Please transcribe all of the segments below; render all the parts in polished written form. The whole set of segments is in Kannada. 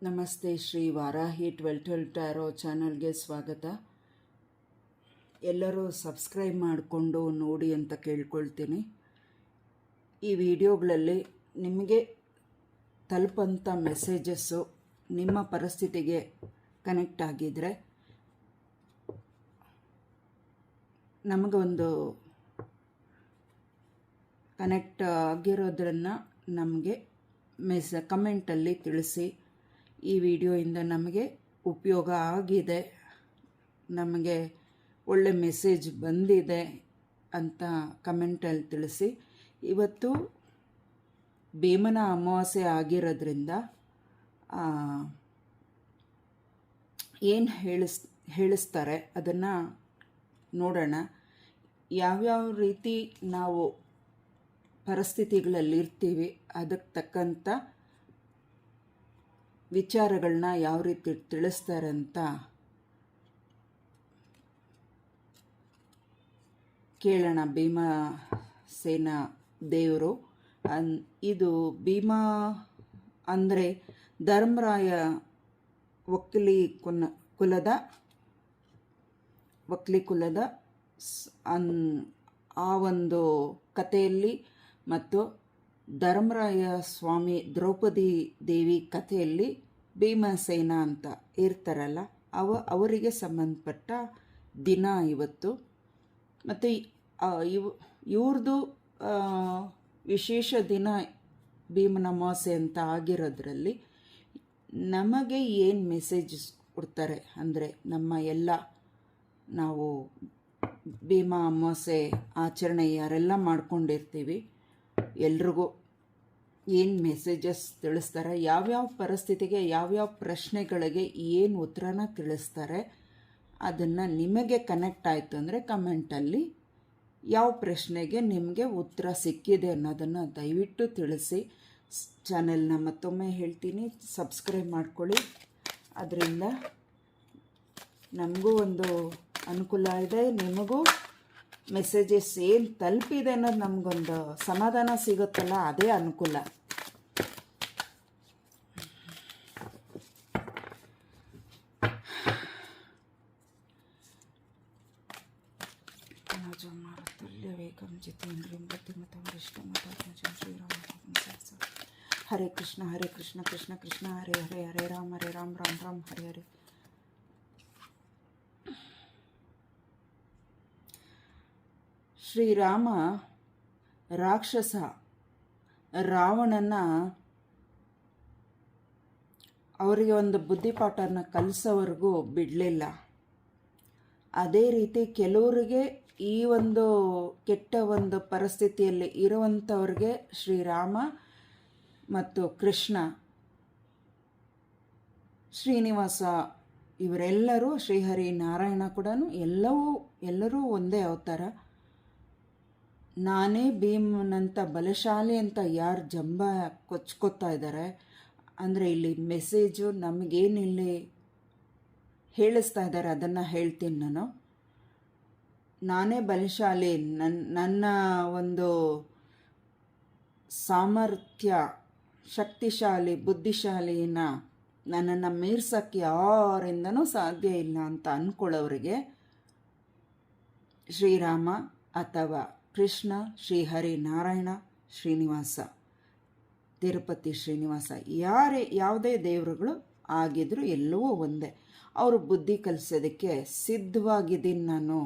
ನಮಸ್ತೆ. ಶ್ರೀ ವಾರಾಹಿ 12 ಟ್ಯಾರೋ ಚಾನಲ್ಗೆ ಸ್ವಾಗತ. ಎಲ್ಲರೂ ಸಬ್ಸ್ಕ್ರೈಬ್ ಮಾಡಿಕೊಂಡು ನೋಡಿ ಅಂತ ಕೇಳ್ಕೊಳ್ತೀನಿ. ಈ ವಿಡಿಯೋಗಳಲ್ಲಿ ನಿಮಗೆ ತಲುಪಂಥ ಮೆಸೇಜಸ್ಸು ನಿಮ್ಮ ಪರಿಸ್ಥಿತಿಗೆ ಕನೆಕ್ಟ್ ಆಗಿದ್ದರೆ ನಮಗೊಂದು ಕನೆಕ್ಟ್ ಆಗಿರೋದ್ರನ್ನು ನಮಗೆ ಕಮೆಂಟಲ್ಲಿ ತಿಳಿಸಿ. ಈ ವಿಡಿಯೋಯಿಂದ ನಮಗೆ ಉಪಯೋಗ ಆಗಿದೆ, ನಮಗೆ ಒಳ್ಳೆ ಮೆಸೇಜ್ ಬಂದಿದೆ ಅಂತ ಕಮೆಂಟಲ್ಲಿ ತಿಳಿಸಿ. ಇವತ್ತು ಭೀಮನ ಅಮಾವಾಸ್ಯೆ ಆಗಿರೋದ್ರಿಂದ ಏನು ಹೇಳಿಸ್ತಾರೆ ಅದನ್ನು ನೋಡೋಣ. ಯಾವ್ಯಾವ ರೀತಿ ನಾವು ಪರಿಸ್ಥಿತಿಗಳಲ್ಲಿರ್ತೀವಿ ಅದಕ್ಕೆ ತಕ್ಕಂಥ ವಿಚಾರಗಳನ್ನ ಯಾವ ರೀತಿ ತಿಳಿಸ್ತಾರೆ ಅಂತ ಕೇಳೋಣ. ಭೀಮಸೇನ ದೇವರು ಇದು ಭೀಮ ಅಂದರೆ ಧರ್ಮರಾಯ ಒಕ್ಕಲಿ ಕುಲದ ಆ ಒಂದು ಕಥೆಯಲ್ಲಿ ಮತ್ತು ಧರ್ಮರಾಯ ಸ್ವಾಮಿ ದ್ರೌಪದಿ ದೇವಿ ಕಥೆಯಲ್ಲಿ ಭೀಮಸೇನ ಅಂತ ಇರ್ತಾರಲ್ಲ ಅವರಿಗೆ ಸಂಬಂಧಪಟ್ಟ ದಿನ ಇವತ್ತು. ಮತ್ತು ಇವ್ರದ್ದು ವಿಶೇಷ ದಿನ ಭೀಮನ ಅಮಾವಾಸ್ಯೆ ಅಂತ ಆಗಿರೋದ್ರಲ್ಲಿ ನಮಗೆ ಏನು ಮೆಸೇಜ್ ಕೊಡ್ತಾರೆ ಅಂದರೆ ನಾವು ಭೀಮ ಅಮಾವಾಸ್ಯೆ ಆಚರಣೆ ಯಾರೆಲ್ಲ ಮಾಡ್ಕೊಂಡಿರ್ತೀವಿ ಎಲ್ರಿಗೂ ಏನು ಮೆಸೇಜಸ್ ತಿಳಿಸ್ತಾರೆ, ಯಾವ್ಯಾವ ಪರಿಸ್ಥಿತಿಗೆ ಯಾವ್ಯಾವ ಪ್ರಶ್ನೆಗಳಿಗೆ ಏನು ಉತ್ತರನ ತಿಳಿಸ್ತಾರೆ, ಅದನ್ನು ನಿಮಗೆ ಕನೆಕ್ಟ್ ಆಯಿತು ಅಂದರೆ ಕಮೆಂಟಲ್ಲಿ ಯಾವ ಪ್ರಶ್ನೆಗೆ ನಿಮಗೆ ಉತ್ತರ ಸಿಕ್ಕಿದೆ ಅನ್ನೋದನ್ನು ದಯವಿಟ್ಟು ತಿಳಿಸಿ. ಚಾನೆಲ್ನ ಮತ್ತೊಮ್ಮೆ ಹೇಳ್ತೀನಿ, ಸಬ್ಸ್ಕ್ರೈಬ್ ಮಾಡ್ಕೊಳ್ಳಿ. ಅದರಿಂದ ನಮಗೂ ಒಂದು ಅನುಕೂಲ ಇದೆ, ನಿಮಗೂ ಮೆಸೇಜಸ್ ಏನು ತಲುಪಿದೆ ಅನ್ನೋದು ನಮಗೊಂದು ಸಮಾಧಾನ ಸಿಗುತ್ತಲ್ಲ, ಅದೇ ಅನುಕೂಲ. ಹರೇ ಕೃಷ್ಣ ಹರೇ ಕೃಷ್ಣ ಕೃಷ್ಣ ಕೃಷ್ಣ ಹರೇ ಹರೇ, ಹರೇ ರಾಮ ರಾಮ ರಾಮ ಹರೇ ಹರೇ. ಶ್ರೀರಾಮ ರಾಕ್ಷಸ ರಾವಣನ ಅವರಿಗೆ ಒಂದು ಬುದ್ಧಿಪಾಠನ ಕಲಿಸೋವರೆಗೂ ಬಿಡಲಿಲ್ಲ. ಅದೇ ರೀತಿ ಕೆಲವರಿಗೆ ಈ ಒಂದು ಕೆಟ್ಟ ಒಂದು ಪರಿಸ್ಥಿತಿಯಲ್ಲಿ ಇರುವಂಥವ್ರಿಗೆ ಶ್ರೀರಾಮ ಮತ್ತು ಕೃಷ್ಣ, ಶ್ರೀನಿವಾಸ ಇವರೆಲ್ಲರೂ, ಶ್ರೀಹರಿ ನಾರಾಯಣ ಕೂಡ ಎಲ್ಲರೂ ಒಂದೇ ಅವತಾರ. ನಾನೇ ಭೀಮನಂತ ಬಲಶಾಲಿ ಅಂತ ಯಾರು ಜಂಬ ಕೊಚ್ಕೋತಾ ಇದ್ದಾರೆ ಅಂದರೆ ಇಲ್ಲಿ ಮೆಸೇಜು ನಮಗೇನಿಲ್ಲಿ ಹೇಳಿಸ್ತಾ ಇದ್ದಾರೆ ಅದನ್ನು ಹೇಳ್ತೀನಿ. ನಾನೇ ಬಲಶಾಲಿ, ನನ್ನ ಒಂದು ಸಾಮರ್ಥ್ಯ, ಶಕ್ತಿಶಾಲಿ, ಬುದ್ಧಿಶಾಲಿನ ನನ್ನನ್ನು ಮೀರ್ಸೋಕ್ಕೆ ಯಾರಿಂದನೂ ಸಾಧ್ಯ ಇಲ್ಲ ಅಂತ ಅಂದ್ಕೊಳ್ಳೋರಿಗೆ ಶ್ರೀರಾಮ ಅಥವಾ ಕೃಷ್ಣ, ಶ್ರೀಹರಿ ನಾರಾಯಣ, ಶ್ರೀನಿವಾಸ, ತಿರುಪತಿ ಶ್ರೀನಿವಾಸ ಯಾವುದೇ ದೇವರುಗಳು ಆಗಿದ್ರು ಎಲ್ಲವೂ ಒಂದೇ. ಅವರು ಬುದ್ಧಿ ಕಲಿಸೋದಕ್ಕೆ ಸಿದ್ಧವಾಗಿದ್ದೀನಿ ನಾನು.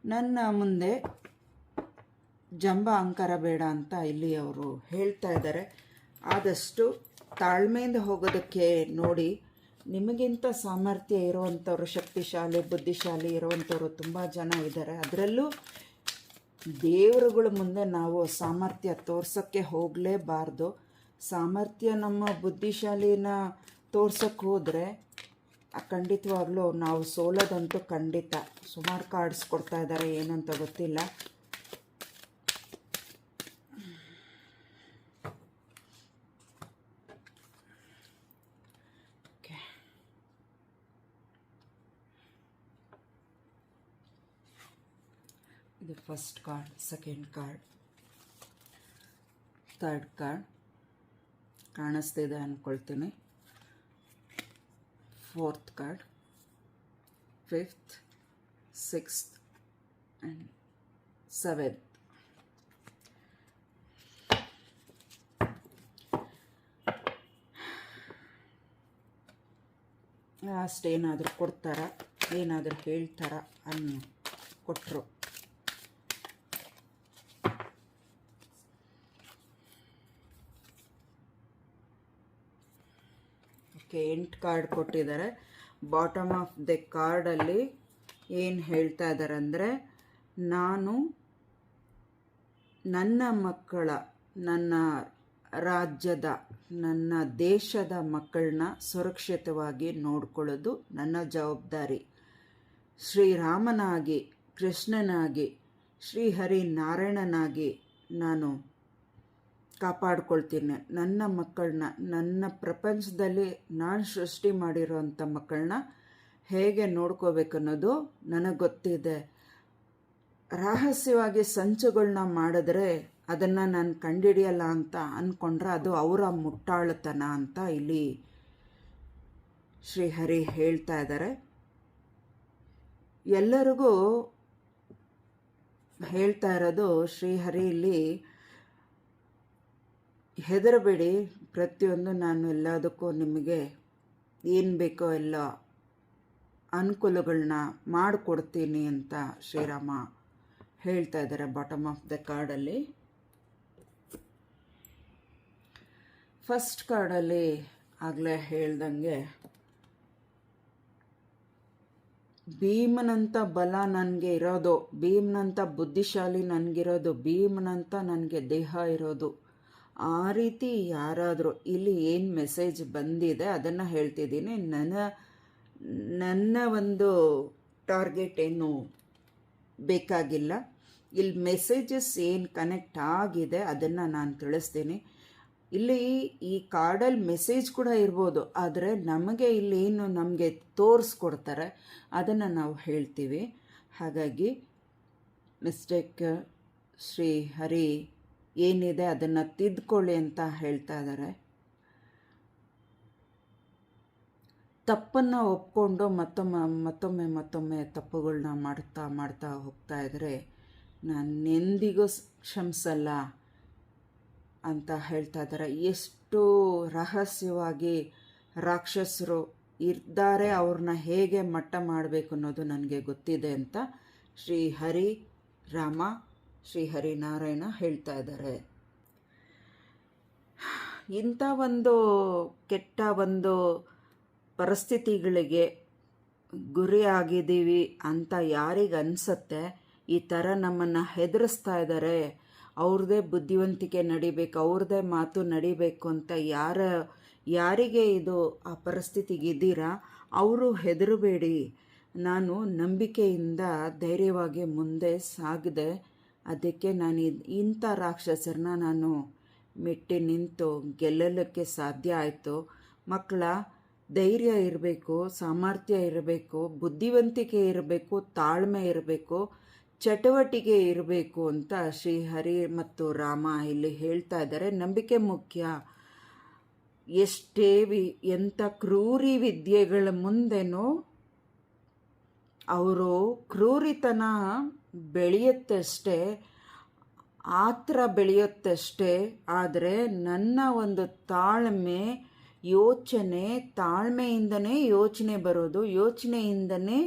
ನನ್ನ ಮುಂದೆ ಜಂಬ ಅಹಂಕಾರ ಬೇಡ ಅಂತ ಇಲ್ಲಿ ಅವರು ಹೇಳ್ತಾ ಇದ್ದಾರೆ. ಆದಷ್ಟು ತಾಳ್ಮೆಯಿಂದ ಹೋಗೋದಕ್ಕೆ ನೋಡಿ. ನಿಮಗಿಂತ ಸಾಮರ್ಥ್ಯ ಇರುವಂಥವ್ರು, ಶಕ್ತಿಶಾಲಿ, ಬುದ್ಧಿಶಾಲಿ ಇರುವಂಥವ್ರು ತುಂಬ ಜನ ಇದ್ದಾರೆ. ಅದರಲ್ಲೂ ದೇವರುಗಳ ಮುಂದೆ ನಾವು ಸಾಮರ್ಥ್ಯ ತೋರ್ಸೋಕ್ಕೆ ಹೋಗಲೇಬಾರ್ದು. ಸಾಮರ್ಥ್ಯ ನಮ್ಮ ಬುದ್ಧಿಶಾಲಿನ ತೋರ್ಸೋಕ್ಕೆ ಹೋದರೆ ಖಂಡಿತವಾಗ್ಲೂ ನಾವು ಸೋಲೋದಂತೂ ಖಂಡಿತ. ಸುಮಾರು ಕಾರ್ಡ್ಸ್ ಕೊಡ್ತಾ ಇದ್ದಾರೆ, ಏನಂತ ಗೊತ್ತಿಲ್ಲ. ಇದು first card, second card, third card ಕಾಣಿಸ್ತಿದೆ ಅಂದ್ಕೊಳ್ತೀನಿ. 4th card, 5th, 6th and 7th. ಅಷ್ಟೇನಾದರೂ ಕೊಡ್ತಾರ, ಏನಾದರೂ ಹೇಳ್ತಾರ ಕೊಟ್ಟರು. ಓಕೆ, 8 ಕಾರ್ಡ್ ಕೊಟ್ಟಿದ್ದಾರೆ. ಬಾಟಮ್ ಆಫ್ ದ ಕಾರ್ಡಲ್ಲಿ ಏನು ಹೇಳ್ತಾ ಇದ್ದಾರೆ ಅಂದರೆ, ನಾನು ನನ್ನ ಮಕ್ಕಳ, ನನ್ನ ರಾಜ್ಯದ, ನನ್ನ ದೇಶದ ಮಕ್ಕಳನ್ನ ಸುರಕ್ಷಿತವಾಗಿ ನೋಡ್ಕೊಳ್ಳೋದು ನನ್ನ ಜವಾಬ್ದಾರಿ. ಶ್ರೀರಾಮನಾಗಿ, ಕೃಷ್ಣನಾಗಿ, ಶ್ರೀಹರಿನಾರಾಯಣನಾಗಿ ನಾನು ಕಾಪಾಡ್ಕೊಳ್ತೀನಿ. ನನ್ನ ಮಕ್ಕಳನ್ನ, ನನ್ನ ಪ್ರಪಂಚದಲ್ಲಿ ನಾನು ಸೃಷ್ಟಿ ಮಾಡಿರೋಂಥ ಮಕ್ಕಳನ್ನ ಹೇಗೆ ನೋಡ್ಕೋಬೇಕನ್ನೋದು ನನಗೆ ಗೊತ್ತಿದೆ. ರಹಸ್ಯವಾಗಿ ಸಂಚುಗಳನ್ನ ಮಾಡಿದ್ರೆ ಅದನ್ನು ನಾನು ಕಂಡಿಡಿಯಲ್ಲ ಅಂತ ಅಂದ್ಕೊಂಡ್ರೆ ಅದು ಅವರ ಮುಟ್ಟಾಳತನ ಅಂತ ಇಲ್ಲಿ ಶ್ರೀಹರಿ ಹೇಳ್ತಾ ಇದ್ದಾರೆ. ಎಲ್ಲರಿಗೂ ಹೇಳ್ತಾ ಇರೋದು ಶ್ರೀಹರಿ ಇಲ್ಲಿ, ಹೆದರಬೇಡಿ, ಪ್ರತಿಯೊಂದು ನಾನು ಎಲ್ಲದಕ್ಕೂ ನಿಮಗೆ ಏನು ಬೇಕೋ ಎಲ್ಲ ಅನುಕೂಲಗಳನ್ನ ಮಾಡಿಕೊಡ್ತೀನಿ ಅಂತ ಶ್ರೀರಾಮ ಹೇಳ್ತಾ ಇದ್ದಾರೆ ಬಾಟಮ್ ಆಫ್ ದ ಕಾರ್ಡಲ್ಲಿ. ಫಸ್ಟ್ ಕಾರ್ಡಲ್ಲಿ ಆಗಲೇ ಹೇಳ್ದಂಗೆ ಭೀಮನಂಥ ಬಲ ನನಗೆ ಇರೋದು, ಭೀಮನಂಥ ಬುದ್ಧಿಶಾಲಿ ನನಗಿರೋದು, ಭೀಮನಂಥ ನನಗೆ ದೇಹ ಇರೋದು. ಆ ರೀತಿ ಯಾರಾದರೂ ಇಲ್ಲಿ ಏನು ಮೆಸೇಜ್ ಬಂದಿದೆ ಅದನ್ನು ಹೇಳ್ತಿದ್ದೀನಿ. ನನ್ನ ಒಂದು ಟಾರ್ಗೆಟ್ ಏನು ಬೇಕಾಗಿಲ್ಲ. ಇಲ್ಲಿ ಮೆಸೇಜಸ್ ಏನು ಕನೆಕ್ಟ್ ಆಗಿದೆ ಅದನ್ನು ನಾನು ತಿಳಿಸ್ತೀನಿ. ಇಲ್ಲಿ ಈ ಕಾರ್ಡಲ್ಲಿ ಮೆಸೇಜ್ ಕೂಡ ಇರ್ಬೋದು, ಆದರೆ ನಮಗೆ ಇಲ್ಲಿ ಏನು ನಮಗೆ ತೋರಿಸ್ಕೊಡ್ತಾರೆ ಅದನ್ನು ನಾವು ಹೇಳ್ತೀವಿ. ಹಾಗಾಗಿ ಮಿಸ್ಟೇಕ್ ಶ್ರೀ ಹರಿ ಏನಿದೆ ಅದನ್ನು ತಿದ್ಕೊಳ್ಳಿ ಅಂತ ಹೇಳ್ತಾ ಇದ್ದಾರೆ. ತಪ್ಪನ್ನು ಒಪ್ಕೊಂಡು ಮತ್ತೊಮ್ಮೆ ತಪ್ಪುಗಳನ್ನ ಮಾಡ್ತಾ ಹೋಗ್ತಾ ಇದ್ದರೆ ನಾನು ಎಂದಿಗೂ ಕ್ಷಮಿಸಲ್ಲ ಅಂತ ಹೇಳ್ತಾ ಇದ್ದಾರೆ. ಎಷ್ಟು ರಹಸ್ಯವಾಗಿ ರಾಕ್ಷಸರು ಇದ್ದಾರೆ, ಅವ್ರನ್ನ ಹೇಗೆ ಮಟ್ಟ ಮಾಡಬೇಕು ಅನ್ನೋದು ನನಗೆ ಗೊತ್ತಿದೆ ಅಂತ ಶ್ರೀ ಹರಿ ರಾಮ, ಶ್ರೀ ಹರಿನಾರಾಯಣ ಹೇಳ್ತಾ ಇದ್ದಾರೆ. ಇಂಥ ಒಂದು ಕೆಟ್ಟ ಒಂದು ಪರಿಸ್ಥಿತಿಗಳಿಗೆ ಗುರಿಯಾಗಿದ್ದೀವಿ ಅಂತ ಯಾರಿಗೆ ಅನಿಸುತ್ತೆ, ಈ ಥರ ನಮ್ಮನ್ನು ಹೆದರಿಸ್ತಾ ಇದ್ದಾರೆ, ಅವ್ರದ್ದೇ ಬುದ್ಧಿವಂತಿಕೆ ನಡಿಬೇಕು, ಅವ್ರದ್ದೇ ಮಾತು ನಡಿಬೇಕು ಅಂತ ಯಾರಿಗೆ ಇದು ಆ ಪರಿಸ್ಥಿತಿಗಿದ್ದೀರಾ ಅವರು ಹೆದರಬೇಡಿ. ನಾನು ನಂಬಿಕೆಯಿಂದ ಧೈರ್ಯವಾಗಿ ಮುಂದೆ ಸಾಗಿದೆ, ಅದಕ್ಕೆ ನಾನು ಇಂಥ ರಾಕ್ಷಸರನ್ನ ನಾನು ಮೆಟ್ಟಿ ನಿಂತು ಗೆಲ್ಲಲಿಕ್ಕೆ ಸಾಧ್ಯ ಆಯಿತು. ಮಕ್ಕಳ ಧೈರ್ಯ ಇರಬೇಕು, ಸಾಮರ್ಥ್ಯ ಇರಬೇಕು, ಬುದ್ಧಿವಂತಿಕೆ ಇರಬೇಕು, ತಾಳ್ಮೆ ಇರಬೇಕು, ಚಟುವಟಿಕೆ ಇರಬೇಕು ಅಂತ ಶ್ರೀಹರಿ ಮತ್ತು ರಾಮ ಇಲ್ಲಿ ಹೇಳ್ತಾ ಇದ್ದಾರೆ. ನಂಬಿಕೆ ಮುಖ್ಯ. ಎಷ್ಟೇ ಎಂಥ ಕ್ರೂರಿ ವಿದ್ಯೆಗಳ ಮುಂದೆನೂ ಅವರು ಕ್ರೂರಿತನ ಬೆಳೆಯುತ್ತಷ್ಟೇ, ಆತ್ರ ಬೆಳೆಯುತ್ತಷ್ಟೇ. ಆದರೆ ನನ್ನ ಒಂದು ತಾಳ್ಮೆಯಿಂದನೇ ಯೋಚನೆ ಬರೋದು, ಯೋಚನೆಯಿಂದನೇ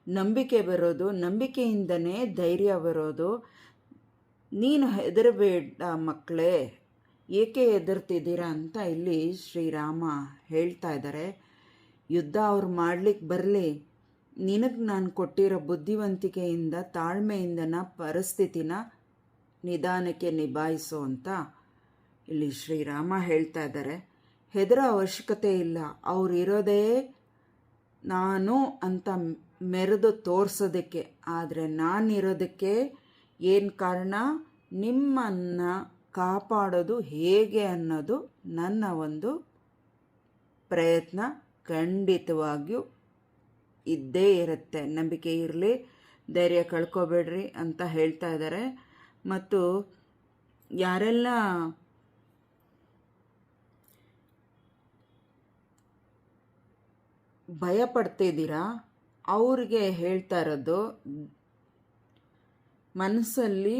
ನಂಬಿಕೆ ಬರೋದು, ನಂಬಿಕೆಯಿಂದನೇ ಧೈರ್ಯ ಬರೋದು. ನೀನು ಹೆದರಬೇಡ ಮಕ್ಕಳೇ, ಏಕೆ ಹೆದರ್ತಿದ್ದೀರಾ ಅಂತ ಇಲ್ಲಿ ಶ್ರೀರಾಮ ಹೇಳ್ತಾ ಇದ್ದಾರೆ. ಯುದ್ಧ ಅವ್ರು ಮಾಡ್ಲಿಕ್ಕೆ ಬರಲಿ, ನಿನಗೆ ನಾನು ಕೊಟ್ಟಿರೋ ಬುದ್ಧಿವಂತಿಕೆಯಿಂದ ತಾಳ್ಮೆಯಿಂದನ ಪರಿಸ್ಥಿತಿನ ನಿಧಾನಕ್ಕೆ ನಿಭಾಯಿಸು ಅಂತ ಇಲ್ಲಿ ಶ್ರೀರಾಮ ಹೇಳ್ತಾ ಇದ್ದಾರೆ. ಹೆದರೋ ಅವಶ್ಯಕತೆ ಇಲ್ಲ, ಅವ್ರು ಇರೋದೇ ನಾನು ಅಂತ ಮೆರೆದು ತೋರಿಸೋದಕ್ಕೆ. ಆದರೆ ನಾನಿರೋದಕ್ಕೆ ಏನು ಕಾರಣ, ನಿಮ್ಮನ್ನು ಕಾಪಾಡೋದು ಹೇಗೆ ಅನ್ನೋದು ನನ್ನ ಒಂದು ಪ್ರಯತ್ನ ಖಂಡಿತವಾಗಿಯೂ ಇದ್ದೇ ಇರುತ್ತೆ. ನಂಬಿಕೆ ಇರಲಿ, ಧೈರ್ಯ ಕಳ್ಕೊಬೇಡ್ರಿ ಅಂತ ಹೇಳ್ತಾ ಇದ್ದಾರೆ. ಮತ್ತು ಯಾರೆಲ್ಲ ಭಯ ಪಡ್ತಿದ್ದೀರಾ ಅವ್ರಿಗೆ ಹೇಳ್ತಾ ಇರೋದು, ಮನಸ್ಸಲ್ಲಿ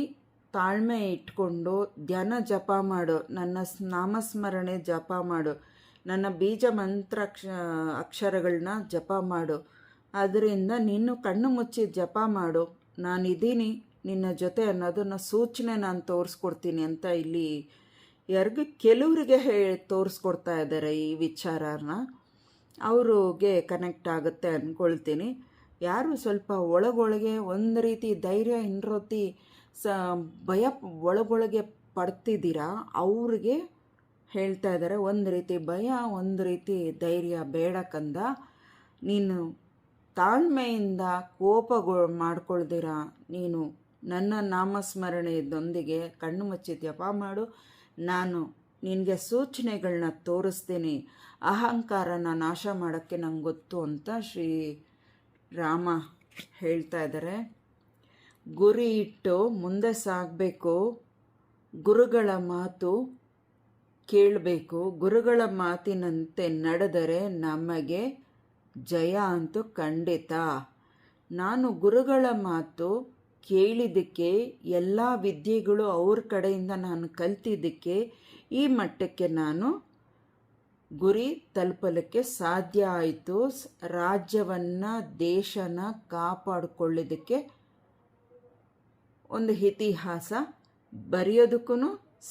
ತಾಳ್ಮೆ ಇಟ್ಕೊಂಡು ಧ್ಯಾನ ಜಪ ಮಾಡು, ನನ್ನ ನಾಮಸ್ಮರಣೆ ಜಪ ಮಾಡು, ನನ್ನ ಬೀಜ ಮಂತ್ರ ಅಕ್ಷರಗಳನ್ನ ಜಪ ಮಾಡು. ಅದರಿಂದ ನೀನು ಕಣ್ಣು ಮುಚ್ಚಿ ಜಪ ಮಾಡು, ನಾನಿದ್ದೀನಿ ನಿನ್ನ ಜೊತೆ ಅನ್ನೋದನ್ನು ಸೂಚನೆ ನಾನು ತೋರಿಸ್ಕೊಡ್ತೀನಿ ಅಂತ ಇಲ್ಲಿ ಕೆಲವರಿಗೆ ತೋರಿಸ್ಕೊಡ್ತಾ ಇದ್ದಾರೆ ಈ ವಿಚಾರನ. ಅವ್ರಿಗೆ ಕನೆಕ್ಟ್ ಆಗುತ್ತೆ ಅಂದ್ಕೊಳ್ತೀನಿ. ಯಾರು ಸ್ವಲ್ಪ ಒಳಗೊಳಗೆ ಒಂದು ರೀತಿ ಧೈರ್ಯ ಇನ್ನೊತ್ತಿ ಭಯ ಒಳಗೊಳಗೆ ಪಡ್ತಿದ್ದೀರಾ ಅವ್ರಿಗೆ ಹೇಳ್ತಾ ಇದ್ದಾರೆ, ಒಂದು ರೀತಿ ಭಯ ಒಂದು ರೀತಿ ಧೈರ್ಯ ಬೇಡ ಕಂದ. ನೀನು ತಾಳ್ಮೆಯಿಂದ ಮಾಡ್ಕೊಳ್ದಿರ ನೀನು ನನ್ನ ನಾಮಸ್ಮರಣೆಯೊಂದಿಗೆ ಕಣ್ಣು ಮುಚ್ಚಿ ಜಪ ಮಾಡು, ನಾನು ನಿನಗೆ ಸೂಚನೆಗಳನ್ನ ತೋರಿಸ್ತೀನಿ, ಅಹಂಕಾರನ ನಾಶ ಮಾಡೋಕ್ಕೆ ನಂಗೆ ಗೊತ್ತು ಅಂತ ಶ್ರೀ ರಾಮ ಹೇಳ್ತಾ ಇದ್ದಾರೆ. ಗುರಿ ಇಟ್ಟು ಮುಂದೆ ಸಾಗಬೇಕು, ಗುರುಗಳ ಮಾತು ಕೇಳಬೇಕು, ಗುರುಗಳ ಮಾತಿನಂತೆ ನಡೆದರೆ ನಮಗೆ ಜಯ ಅಂತೂ ಖಂಡಿತ. ನಾನು ಗುರುಗಳ ಮಾತು ಕೇಳಿದ್ದಕ್ಕೆ, ಎಲ್ಲ ವಿದ್ಯೆಗಳು ಅವ್ರ ಕಡೆಯಿಂದ ನಾನು ಕಲ್ತಿದ್ದಕ್ಕೆ ಈ ಮಟ್ಟಕ್ಕೆ ನಾನು ಗುರಿ ತಲುಪಲಿಕ್ಕೆ ಸಾಧ್ಯ ಆಯಿತು. ರಾಜ್ಯವನ್ನು ದೇಶನ ಕಾಪಾಡಿಕೊಳ್ಳೋದಕ್ಕೆ ಒಂದು ಇತಿಹಾಸ ಬರೆಯೋದಕ್ಕೂ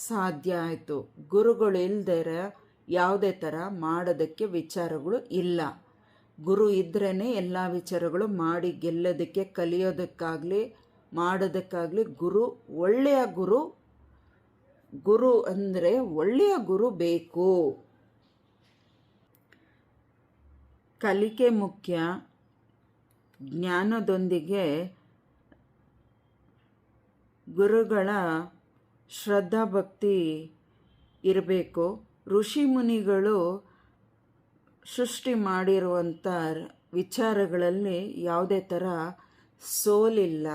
ಸಾಧ್ಯ ಆಯಿತು. ಗುರುಗಳು ಇಲ್ದರ ಯಾವುದೇ ಥರ ಮಾಡೋದಕ್ಕೆ ವಿಚಾರಗಳು ಇಲ್ಲ. ಗುರು ಇದ್ರೇ ಎಲ್ಲ ವಿಚಾರಗಳು ಮಾಡಿ ಗೆಲ್ಲೋದಕ್ಕೆ, ಕಲಿಯೋದಕ್ಕಾಗಲಿ ಮಾಡೋದಕ್ಕಾಗಲಿ ಒಳ್ಳೆಯ ಗುರು ಅಂದರೆ ಒಳ್ಳೆಯ ಗುರು ಬೇಕು. ಕಲಿಕೆ ಮುಖ್ಯ, ಜ್ಞಾನದೊಂದಿಗೆ ಗುರುಗಳ ಶ್ರದ್ಧಾಭಕ್ತಿ ಇರಬೇಕು. ಋಷಿ ಮುನಿಗಳು ಸೃಷ್ಟಿ ಮಾಡಿರುವಂಥ ವಿಚಾರಗಳಲ್ಲಿ ಯಾವುದೇ ಥರ ಸೋಲಿಲ್ಲ,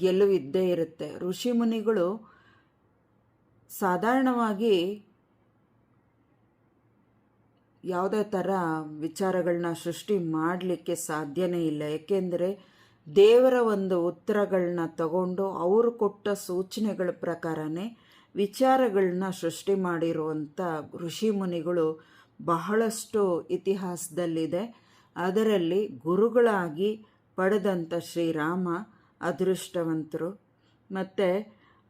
ಗೆಲುವಿದ್ದೇ ಇರುತ್ತೆ. ಋಷಿ ಮುನಿಗಳು ಸಾಧಾರಣವಾಗಿ ಯಾವುದೇ ಥರ ವಿಚಾರಗಳನ್ನ ಸೃಷ್ಟಿ ಮಾಡಲಿಕ್ಕೆ ಸಾಧ್ಯನೇ ಇಲ್ಲ. ಏಕೆಂದರೆ ದೇವರ ಒಂದು ಉತ್ತರಗಳನ್ನ ತಗೊಂಡು ಅವರು ಕೊಟ್ಟ ಸೂಚನೆಗಳ ಪ್ರಕಾರನೇ ವಿಚಾರಗಳನ್ನ ಸೃಷ್ಟಿ ಮಾಡಿರುವಂಥ ಋಷಿ ಮುನಿಗಳು ಬಹಳಷ್ಟು ಇತಿಹಾಸದಲ್ಲಿದೆ. ಅದರಲ್ಲಿ ಗುರುಗಳಾಗಿ ಪಡೆದಂಥ ಶ್ರೀರಾಮ ಅದೃಷ್ಟವಂತರು. ಮತ್ತು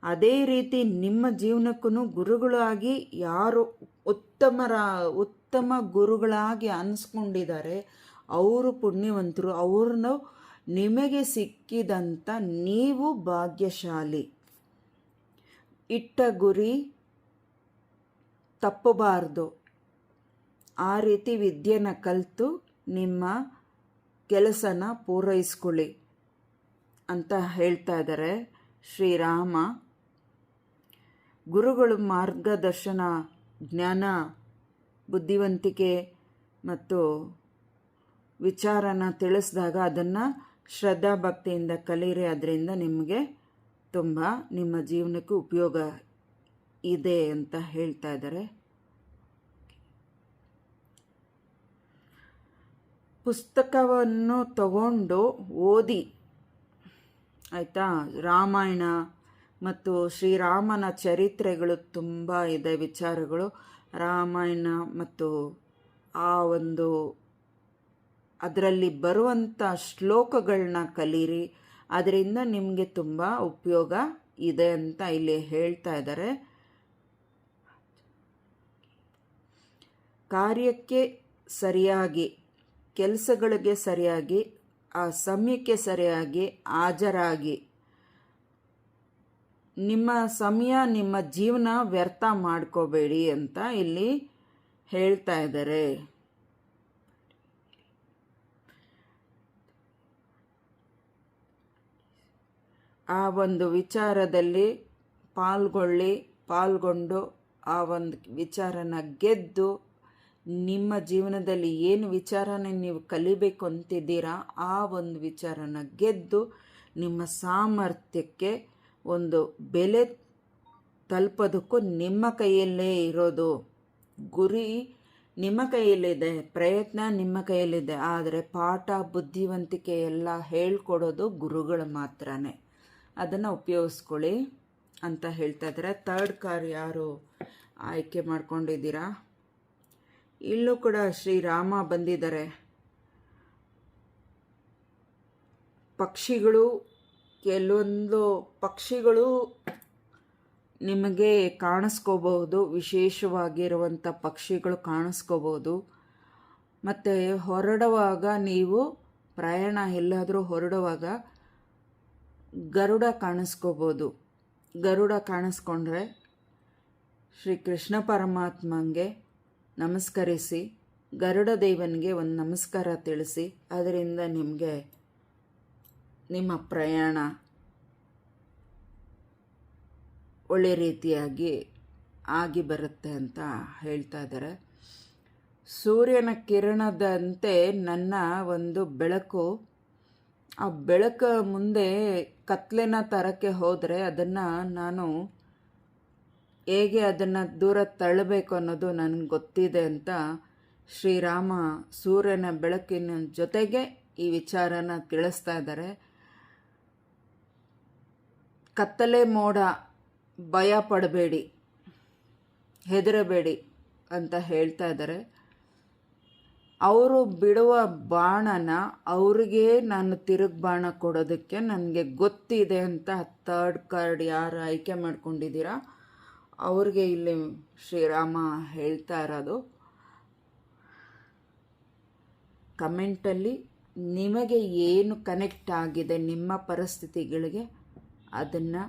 ಅದೇ ರೀತಿ ನಿಮ್ಮ ಜೀವನಕ್ಕೂ ಗುರುಗಳಾಗಿ ಯಾರು ಉತ್ತಮ ಗುರುಗಳಾಗಿ ಅನಿಸ್ಕೊಂಡಿದ್ದಾರೆ ಅವರು ಪುಣ್ಯವಂತರು. ಅವ್ರನ್ನ ನಿಮಗೆ ಸಿಕ್ಕಿದಂಥ ನೀವು ಭಾಗ್ಯಶಾಲಿ. ಇಟ್ಟ ಗುರಿ ತಪ್ಪಬಾರ್ದು. ಆ ರೀತಿ ವಿದ್ಯೆನ ಕಲಿತು ನಿಮ್ಮ ಕೆಲಸನ ಪೂರೈಸ್ಕೊಳ್ಳಿ ಅಂತ ಹೇಳ್ತಾ ಇದ್ದಾರೆ ಶ್ರೀರಾಮ. ಗುರುಗಳು ಮಾರ್ಗದರ್ಶನ, ಜ್ಞಾನ, ಬುದ್ಧಿವಂತಿಕೆ ಮತ್ತು ವಿಚಾರನ ತಿಳಿಸಿದಾಗ ಅದನ್ನು ಶ್ರದ್ಧಾಭಕ್ತಿಯಿಂದ ಕಲೀರಿ. ಅದರಿಂದ ನಿಮಗೆ ತುಂಬ ನಿಮ್ಮ ಜೀವನಕ್ಕೆ ಉಪಯೋಗ ಇದೆ ಅಂತ ಹೇಳ್ತಾ ಇದ್ದಾರೆ. ಪುಸ್ತಕವನ್ನು ತಗೊಂಡು ಓದಿ, ಆಯಿತಾ. ರಾಮಾಯಣ ಮತ್ತು ಶ್ರೀರಾಮನ ಚರಿತ್ರೆಗಳು ತುಂಬ ಇದೆ, ವಿಚಾರಗಳು. ರಾಮಾಯಣ ಮತ್ತು ಆ ಒಂದು ಅದರಲ್ಲಿ ಬರುವಂಥ ಶ್ಲೋಕಗಳನ್ನ ಕಲೀರಿ, ಅದರಿಂದ ನಿಮಗೆ ತುಂಬ ಉಪಯೋಗ ಇದೆ ಅಂತ ಇಲ್ಲಿ ಹೇಳ್ತಾ ಇದ್ದಾರೆ. ಕಾರ್ಯಕ್ಕೆ ಸರಿಯಾಗಿ, ಕೆಲಸಗಳಿಗೆ ಸರಿಯಾಗಿ, ಆ ಸಮಯಕ್ಕೆ ಸರಿಯಾಗಿ ಹಾಜರಾಗಿ, ನಿಮ್ಮ ಸಮಯ ನಿಮ್ಮ ಜೀವನ ವ್ಯರ್ಥ ಮಾಡ್ಕೋಬೇಡಿ ಅಂತ ಇಲ್ಲಿ ಹೇಳ್ತಾ ಇದ್ದಾರೆ. ಆ ಒಂದು ವಿಚಾರದಲ್ಲಿ ಪಾಲ್ಗೊಂಡು ಆ ಒಂದು ವಿಚಾರನ ಗೆದ್ದು ನಿಮ್ಮ ಜೀವನದಲ್ಲಿ ಏನು ವಿಚಾರನ ನೀವು ಕಲಿಬೇಕು ಅಂತಿದ್ದೀರಾ ಆ ಒಂದು ವಿಚಾರನ ಗೆದ್ದು ನಿಮ್ಮ ಸಾಮರ್ಥ್ಯಕ್ಕೆ ಒಂದು ಬೆಲೆ ತಲುಪೋದಕ್ಕೂ ನಿಮ್ಮ ಕೈಯಲ್ಲೇ ಇರೋದು. ಗುರಿ ನಿಮ್ಮ ಕೈಯಲ್ಲಿದೆ, ಪ್ರಯತ್ನ ನಿಮ್ಮ ಕೈಯಲ್ಲಿದೆ. ಆದರೆ ಪಾಠ ಬುದ್ಧಿವಂತಿಕೆ ಎಲ್ಲ ಹೇಳ್ಕೊಡೋದು ಗುರುಗಳು ಮಾತ್ರನೇ. ಅದನ್ನು ಉಪಯೋಗಿಸ್ಕೊಳ್ಳಿ ಅಂತ ಹೇಳ್ತಾ ಇದ್ದಾರೆ. ಥರ್ಡ್ ಕಾರ್ ಯಾರು ಆಯ್ಕೆ ಮಾಡ್ಕೊಂಡಿದ್ದೀರಾ? ಇಲ್ಲೂ ಕೂಡ ಶ್ರೀರಾಮ ಬಂದಿದ್ದಾರೆ. ಪಕ್ಷಿಗಳು, ಕೆಲವೊಂದು ಪಕ್ಷಿಗಳು ನಿಮಗೆ ಕಾಣಿಸ್ಕೋಬಹುದು, ವಿಶೇಷವಾಗಿರುವಂಥ ಪಕ್ಷಿಗಳು ಕಾಣಿಸ್ಕೋಬಹುದು. ಮತ್ತು ಹೊರಡುವಾಗ, ನೀವು ಪ್ರಯಾಣ ಎಲ್ಲಾದರೂ ಹೊರಡುವಾಗ ಗರುಡ ಕಾಣಿಸ್ಕೋಬೋದು. ಗರುಡ ಕಾಣಿಸ್ಕೊಂಡ್ರೆ ಶ್ರೀ ಕೃಷ್ಣ ಪರಮಾತ್ಮಂಗೆ ನಮಸ್ಕರಿಸಿ, ಗರುಡ ದೇವನಿಗೆ ಒಂದು ನಮಸ್ಕಾರ ತಿಳಿಸಿ. ಅದರಿಂದ ನಿಮಗೆ ನಿಮ್ಮ ಪ್ರಯಾಣ ಒಳ್ಳೆ ರೀತಿಯಾಗಿ ಆಗಿ ಬರುತ್ತೆ ಅಂತ ಹೇಳ್ತಾ ಇದ್ದಾರೆ. ಸೂರ್ಯನ ಕಿರಣದಂತೆ ನನ್ನ ಒಂದು ಬೆಳಕು, ಆ ಬೆಳಕು ಮುಂದೆ ಕತ್ಲೆನ ತರಕ್ಕೆ ಹೋದರೆ ಅದನ್ನು ನಾನು ಹೇಗೆ ಅದನ್ನು ದೂರ ತಳ್ಳಬೇಕು ಅನ್ನೋದು ನನಗೆ ಗೊತ್ತಿದೆ ಅಂತ ಶ್ರೀರಾಮ ಸೂರ್ಯನ ಬೆಳಕಿನ ಜೊತೆಗೆ ಈ ವಿಚಾರನ ತಿಳಿಸ್ತಾ ಇದ್ದಾರೆ. ಕತ್ತಲೆ ಮೋಡ, ಭಯ ಪಡಬೇಡಿ, ಹೆದರಬೇಡಿ ಅಂತ ಹೇಳ್ತಾ ಇದ್ದಾರೆ. ಅವರು ಬಿಡುವ ಬಾಣನ ಅವ್ರಿಗೆ ನಾನು ತಿರುಗಿ ಬಾಣ ಕೊಡೋದಕ್ಕೆ ನನಗೆ ಗೊತ್ತಿದೆ ಅಂತ ಥರ್ಡ್ ಕಾರ್ಡ್ ಯಾರು ಆಯ್ಕೆ ಮಾಡ್ಕೊಂಡಿದ್ದೀರಾ ಅವ್ರಿಗೆ ಇಲ್ಲಿ ಶ್ರೀರಾಮ ಹೇಳ್ತಾ ಇರೋದು. ಕಮೆಂಟಲ್ಲಿ ನಿಮಗೆ ಏನು ಕನೆಕ್ಟ್ ಆಗಿದೆ ನಿಮ್ಮ ಪರಿಸ್ಥಿತಿಗಳಿಗೆ ಅದನ್ನು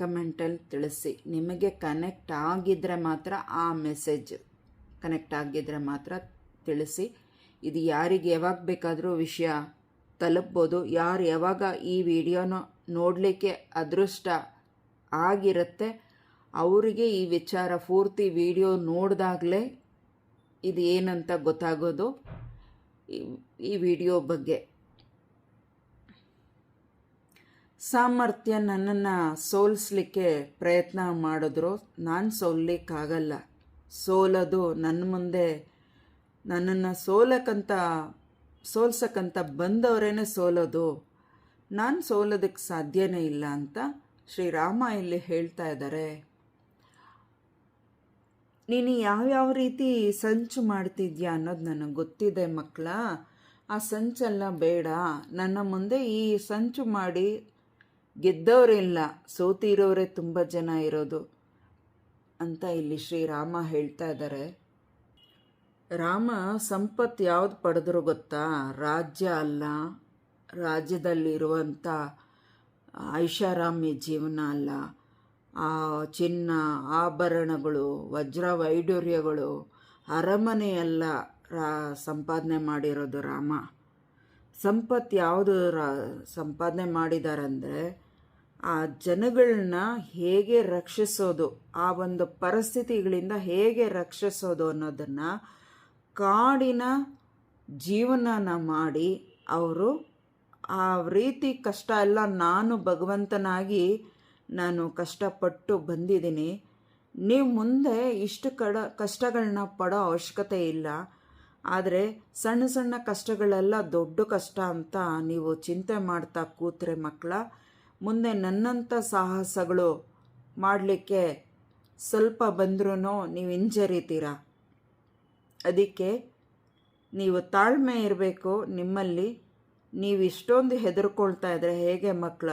ಕಮೆಂಟಲ್ಲಿ ತಿಳಿಸಿ. ನಿಮಗೆ ಕನೆಕ್ಟ್ ಆಗಿದ್ದರೆ ಮಾತ್ರ ಆ ಮೆಸೇಜ್ ಕನೆಕ್ಟ್ ಆಗಿದ್ದರೆ ಮಾತ್ರ ತಿಳಿಸಿ. ಇದು ಯಾರಿಗೆ ಯಾವಾಗ ಬೇಕಾದರೂ ವಿಷಯ ತಲುಪ್ಬೋದು. ಯಾರು ಯಾವಾಗ ಈ ವಿಡಿಯೋನ ನೋಡಲಿಕ್ಕೆ ಅದೃಷ್ಟ ಆಗಿರುತ್ತೆ ಅವರಿಗೆ ಈ ವಿಚಾರ ಪೂರ್ತಿ ವಿಡಿಯೋ ನೋಡಿದಾಗಲೇ ಇದು ಏನಂತ ಗೊತ್ತಾಗೋದು ಈ ವಿಡಿಯೋ ಬಗ್ಗೆ. ಸಾಮರ್ಥ್ಯ ನನ್ನನ್ನು ಸೋಲಿಸ್ಲಿಕ್ಕೆ ಪ್ರಯತ್ನ ಮಾಡಿದ್ರು, ನಾನು ಸೋಲಿಕ್ಕಾಗಲ್ಲ. ಸೋಲೋದು ನನ್ನ ಮುಂದೆ, ನನ್ನನ್ನು ಸೋಲ್ಸಕ್ಕಂತ ಬಂದವರೇನೆ ಸೋಲೋದು, ನಾನು ಸೋಲೋದಕ್ಕೆ ಸಾಧ್ಯನೇ ಇಲ್ಲ ಅಂತ ಶ್ರೀರಾಮ ಇಲ್ಲಿ ಹೇಳ್ತಾ ಇದ್ದಾರೆ. ನೀನು ಯಾವ್ಯಾವ ರೀತಿ ಸಂಚು ಮಾಡ್ತಿದ್ಯಾ ಅನ್ನೋದು ನನಗೆ ಗೊತ್ತಿದೆ ಮಕ್ಕಳ. ಆ ಸಂಚೆಲ್ಲ ಬೇಡ, ನನ್ನ ಮುಂದೆ ಈ ಸಂಚು ಮಾಡಿ ಗೆದ್ದವರಿಲ್ಲ, ಸೋತಿರೋರೇ ತುಂಬ ಜನ ಇರೋದು ಅಂತ ಇಲ್ಲಿ ಶ್ರೀರಾಮ ಹೇಳ್ತಾ ಇದ್ದಾರೆ. ರಾಮ ಸಂಪತ್ತು ಯಾವುದು ಪಡೆದ್ರು ಗೊತ್ತಾ? ರಾಜ್ಯ ಅಲ್ಲ, ರಾಜ್ಯದಲ್ಲಿರುವಂಥ ಐಷಾರಾಮಿ ಜೀವನ ಅಲ್ಲ, ಆ ಚಿನ್ನ ಆಭರಣಗಳು ವಜ್ರ ವೈಡೂರ್ಯಗಳು ಅರಮನೆಯೆಲ್ಲ ಸಂಪಾದನೆ ಮಾಡಿರೋದು ರಾಮ. ಸಂಪತ್ತು ಯಾವುದು ಸಂಪಾದನೆ ಮಾಡಿದಾರಂದರೆ ಆ ಜನಗಳನ್ನ ಹೇಗೆ ರಕ್ಷಿಸೋದು, ಆ ಒಂದು ಪರಿಸ್ಥಿತಿಗಳಿಂದ ಹೇಗೆ ರಕ್ಷಿಸೋದು ಅನ್ನೋದನ್ನು ಕಾಡಿನ ಜೀವನನ ಮಾಡಿ ಅವರು ಆ ರೀತಿ ಕಷ್ಟ ಎಲ್ಲ ನಾನು ಭಗವಂತನಾಗಿ ನಾನು ಕಷ್ಟಪಟ್ಟು ಬಂದಿದ್ದೀನಿ. ನೀವು ಮುಂದೆ ಇಷ್ಟು ಕಷ್ಟಗಳನ್ನ ಪಡೋ ಅವಶ್ಯಕತೆ ಇಲ್ಲ. ಆದರೆ ಸಣ್ಣ ಸಣ್ಣ ಕಷ್ಟಗಳೆಲ್ಲ ದೊಡ್ಡ ಕಷ್ಟ ಅಂತ ನೀವು ಚಿಂತೆ ಮಾಡ್ತಾ ಕೂತ್ರೆ ಮಕ್ಕಳ, ಮುಂದೆ ನನ್ನಂಥ ಸಾಹಸಗಳು ಮಾಡಲಿಕ್ಕೆ ಸ್ವಲ್ಪ ಬಂದ್ರೂ ನೀವು ಹಿಂಜರಿತೀರ. ಅದಕ್ಕೆ ನೀವು ತಾಳ್ಮೆ ಇರಬೇಕು ನಿಮ್ಮಲ್ಲಿ. ನೀವು ಇಷ್ಟೊಂದು ಹೆದರ್ಕೊಳ್ತಾ ಇದ್ದರೆ ಹೇಗೆ ಮಕ್ಕಳ?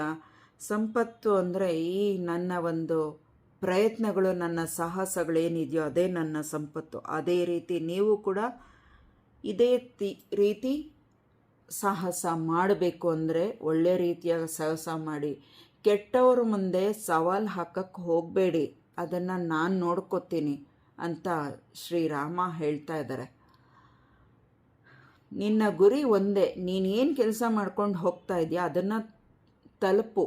ಸಂಪತ್ತು ಅಂದರೆ ಈ ನನ್ನ ಒಂದು ಪ್ರಯತ್ನಗಳು, ನನ್ನ ಸಾಹಸಗಳೇನಿದೆಯೋ ಅದೇ ನನ್ನ ಸಂಪತ್ತು. ಅದೇ ರೀತಿ ನೀವು ಕೂಡ ಇದೇ ರೀತಿ ಸಾಹಸ ಮಾಡಬೇಕು ಅಂದರೆ ಒಳ್ಳೆ ರೀತಿಯ ಸಾಹಸ ಮಾಡಿ. ಕೆಟ್ಟವ್ರ ಮುಂದೆ ಸವಾಲು ಹಾಕಕ್ಕೆ ಹೋಗಬೇಡಿ, ಅದನ್ನು ನಾನು ನೋಡ್ಕೋತೀನಿ ಅಂತ ಶ್ರೀರಾಮ ಹೇಳ್ತಾ ಇದ್ದಾರೆ. ನಿನ್ನ ಗುರಿ ಒಂದೇ, ನೀನು ಏನು ಕೆಲಸ ಮಾಡ್ಕೊಂಡು ಹೋಗ್ತಾ ಇದೆಯಾ ಅದನ್ನು ತಲುಪು.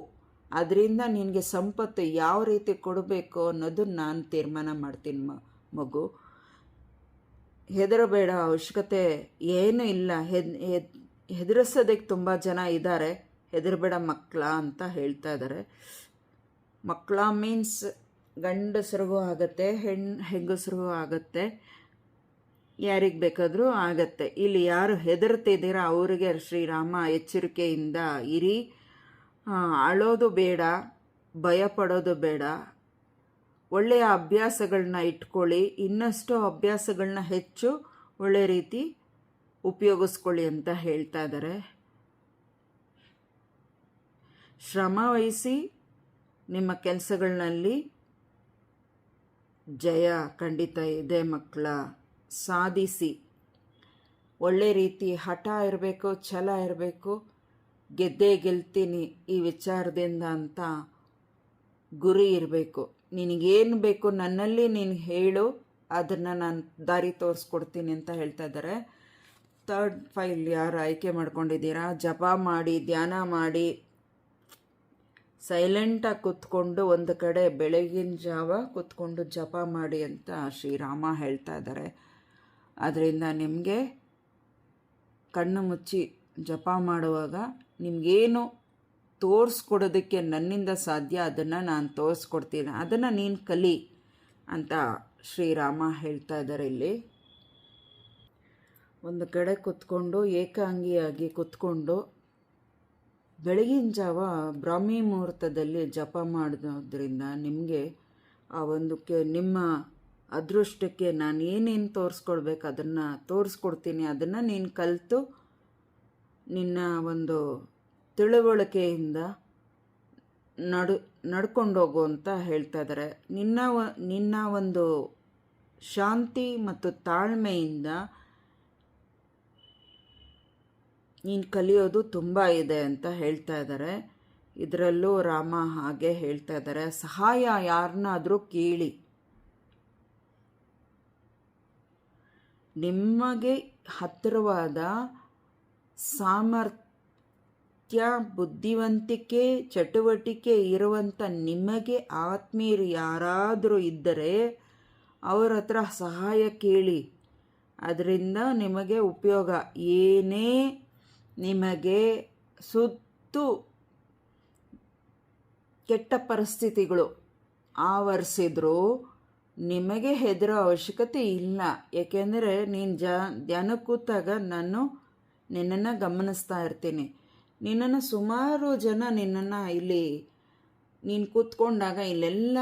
ಅದರಿಂದ ನಿನಗೆ ಸಂಪತ್ತು ಯಾವ ರೀತಿ ಕೊಡಬೇಕು ಅನ್ನೋದು ನಾನು ತೀರ್ಮಾನ ಮಾಡ್ತೀನಿ ಮಗು. ಹೆದರಬೇಡ, ಅವಶ್ಯಕತೆ ಏನೂ ಇಲ್ಲ. ಹೆದರಿಸೋದಕ್ಕೆ ತುಂಬ ಜನ ಇದ್ದಾರೆ, ಹೆದರಬೇಡ ಮಕ್ಕಳ ಅಂತ ಹೇಳ್ತಾ ಇದ್ದಾರೆ. ಮಕ್ಕಳ ಮೀನ್ಸ್ ಗಂಡಸರಿಗೂ ಆಗುತ್ತೆ, ಹೆಂಗಸರಿಗೂ ಆಗುತ್ತೆ. ಯಾರಿಗೆ ಬೇಕಾದರೂ ಆಗತ್ತೆ. ಇಲ್ಲಿ ಯಾರು ಹೆದರ್ತಿದ್ದೀರಾ ಅವರಿಗೆ ಶ್ರೀರಾಮ ಎಚ್ಚರಿಕೆಯಿಂದ ಇರಿ. ಅಳೋದು ಬೇಡ, ಭಯ ಪಡೋದು ಬೇಡ. ಒಳ್ಳೆಯ ಅಭ್ಯಾಸಗಳನ್ನ ಇಟ್ಕೊಳ್ಳಿ. ಇನ್ನಷ್ಟು ಅಭ್ಯಾಸಗಳನ್ನ ಹೆಚ್ಚು ಒಳ್ಳೆ ರೀತಿ ಉಪಯೋಗಿಸ್ಕೊಳ್ಳಿ ಅಂತ ಹೇಳ್ತಾ ಇದ್ದಾರೆ. ಶ್ರಮ ವಹಿಸಿ ನಿಮ್ಮ ಕೆಲಸಗಳಲ್ಲಿ ಜಯ ಖಂಡಿತ ಇದೆ ಮಕ್ಕಳ. ಸಾಧಿಸಿ. ಒಳ್ಳೆ ರೀತಿ ಹಠ ಇರಬೇಕು, ಛಲ ಇರಬೇಕು. ಗೆದ್ದೇ ಗೆಲ್ತೀನಿ ಈ ವಿಚಾರದಿಂದ ಅಂತ ಗುರಿ ಇರಬೇಕು. ನಿನಗೇನು ಬೇಕು ನನ್ನಲ್ಲಿ ನೀನು ಹೇಳು, ಅದನ್ನು ನಾನು ದಾರಿ ತೋರಿಸ್ಕೊಡ್ತೀನಿ ಅಂತ ಹೇಳ್ತಾ ಇದ್ದಾರೆ. ಥರ್ಡ್ ಫೈಲ್ ಯಾರು ಆಯ್ಕೆ ಮಾಡ್ಕೊಂಡಿದ್ದೀರಾ? ಜಪ ಮಾಡಿ, ಧ್ಯಾನ ಮಾಡಿ, ಸೈಲೆಂಟಾಗಿ ಕೂತ್ಕೊಂಡು ಒಂದು ಕಡೆ ಬೆಳಗಿನ ಜಾವ ಕೂತ್ಕೊಂಡು ಜಪ ಮಾಡಿ ಅಂತ ಶ್ರೀರಾಮ ಹೇಳ್ತಾ ಇದ್ದಾರೆ. ಅದರಿಂದ ನಿಮಗೆ ಕಣ್ಣು ಮುಚ್ಚಿ ಜಪ ಮಾಡುವಾಗ ನಿಮಗೇನು ತೋರಿಸ್ಕೊಡೋದಕ್ಕೆ ನನ್ನಿಂದ ಸಾಧ್ಯ ಅದನ್ನು ನಾನು ತೋರಿಸ್ಕೊಡ್ತೀನಿ, ಅದನ್ನು ನೀನು ಕಲಿ ಅಂತ ಶ್ರೀರಾಮ ಹೇಳ್ತಾ ಇದ್ದಾರೆ. ಇಲ್ಲಿ ಒಂದು ಕಡೆ ಕೂತ್ಕೊಂಡು ಏಕಾಂಗಿಯಾಗಿ ಕೂತ್ಕೊಂಡು ಬೆಳಗಿನ ಜಾವ ಬ್ರಾಹ್ಮಿ ಮುಹೂರ್ತದಲ್ಲಿ ಜಪ ಮಾಡೋದ್ರಿಂದ ನಿಮಗೆ ಆ ಒಂದು ನಿಮ್ಮ ಅದೃಷ್ಟಕ್ಕೆ ನಾನು ಏನೇನು ತೋರಿಸ್ಕೊಡ್ಬೇಕು ಅದನ್ನು ತೋರಿಸ್ಕೊಡ್ತೀನಿ. ಅದನ್ನು ನೀನು ಕಲಿತು ನಿನ್ನ ಒಂದು ತಿಳುವಳಿಕೆಯಿಂದ ನಡ್ಕೊಂಡೋಗು ಅಂತ ಹೇಳ್ತಾ ಇದ್ದಾರೆ. ನಿನ್ನ ಒಂದು ಶಾಂತಿ ಮತ್ತು ತಾಳ್ಮೆಯಿಂದ ನೀನು ಕಲಿಯೋದು ತುಂಬ ಇದೆ ಅಂತ ಹೇಳ್ತಾ ಇದ್ದಾರೆ. ಇದರಲ್ಲೂ ರಾಮ ಹಾಗೆ ಹೇಳ್ತಾ ಇದ್ದಾರೆ. ಸಹಾಯ ಯಾರನ್ನಾದರೂ ಕೇಳಿ. ನಿಮಗೆ ಹತ್ತಿರವಾದ ಸಾಮರ್ಥ್ಯ, ಬುದ್ಧಿವಂತಿಕೆ, ಚಟುವಟಿಕೆ ಇರುವಂಥ ನಿಮಗೆ ಆತ್ಮೀಯರು ಯಾರಾದರೂ ಇದ್ದರೆ ಅವರ ಹತ್ರ ಸಹಾಯ ಕೇಳಿ. ಅದರಿಂದ ನಿಮಗೆ ಉಪಯೋಗ. ಏನೇ ನಿಮಗೆ ಸುತ್ತು ಕೆಟ್ಟ ಪರಿಸ್ಥಿತಿಗಳು ಆವರಿಸಿದ್ರೂ ನಿಮಗೆ ಹೆದರೋ ಅವಶ್ಯಕತೆ ಇಲ್ಲ. ಏಕೆಂದರೆ ನೀನು ಧ್ಯಾನ ಕೂತಾಗ ನಾನು ನಿನ್ನನ್ನು ಗಮನಿಸ್ತಾ ಇರ್ತೀನಿ. ನಿನ್ನನ್ನು ಸುಮಾರು ಜನ ನಿನ್ನನ್ನು ಇಲ್ಲಿ ನೀನು ಕೂತ್ಕೊಂಡಾಗ ಇಲ್ಲೆಲ್ಲ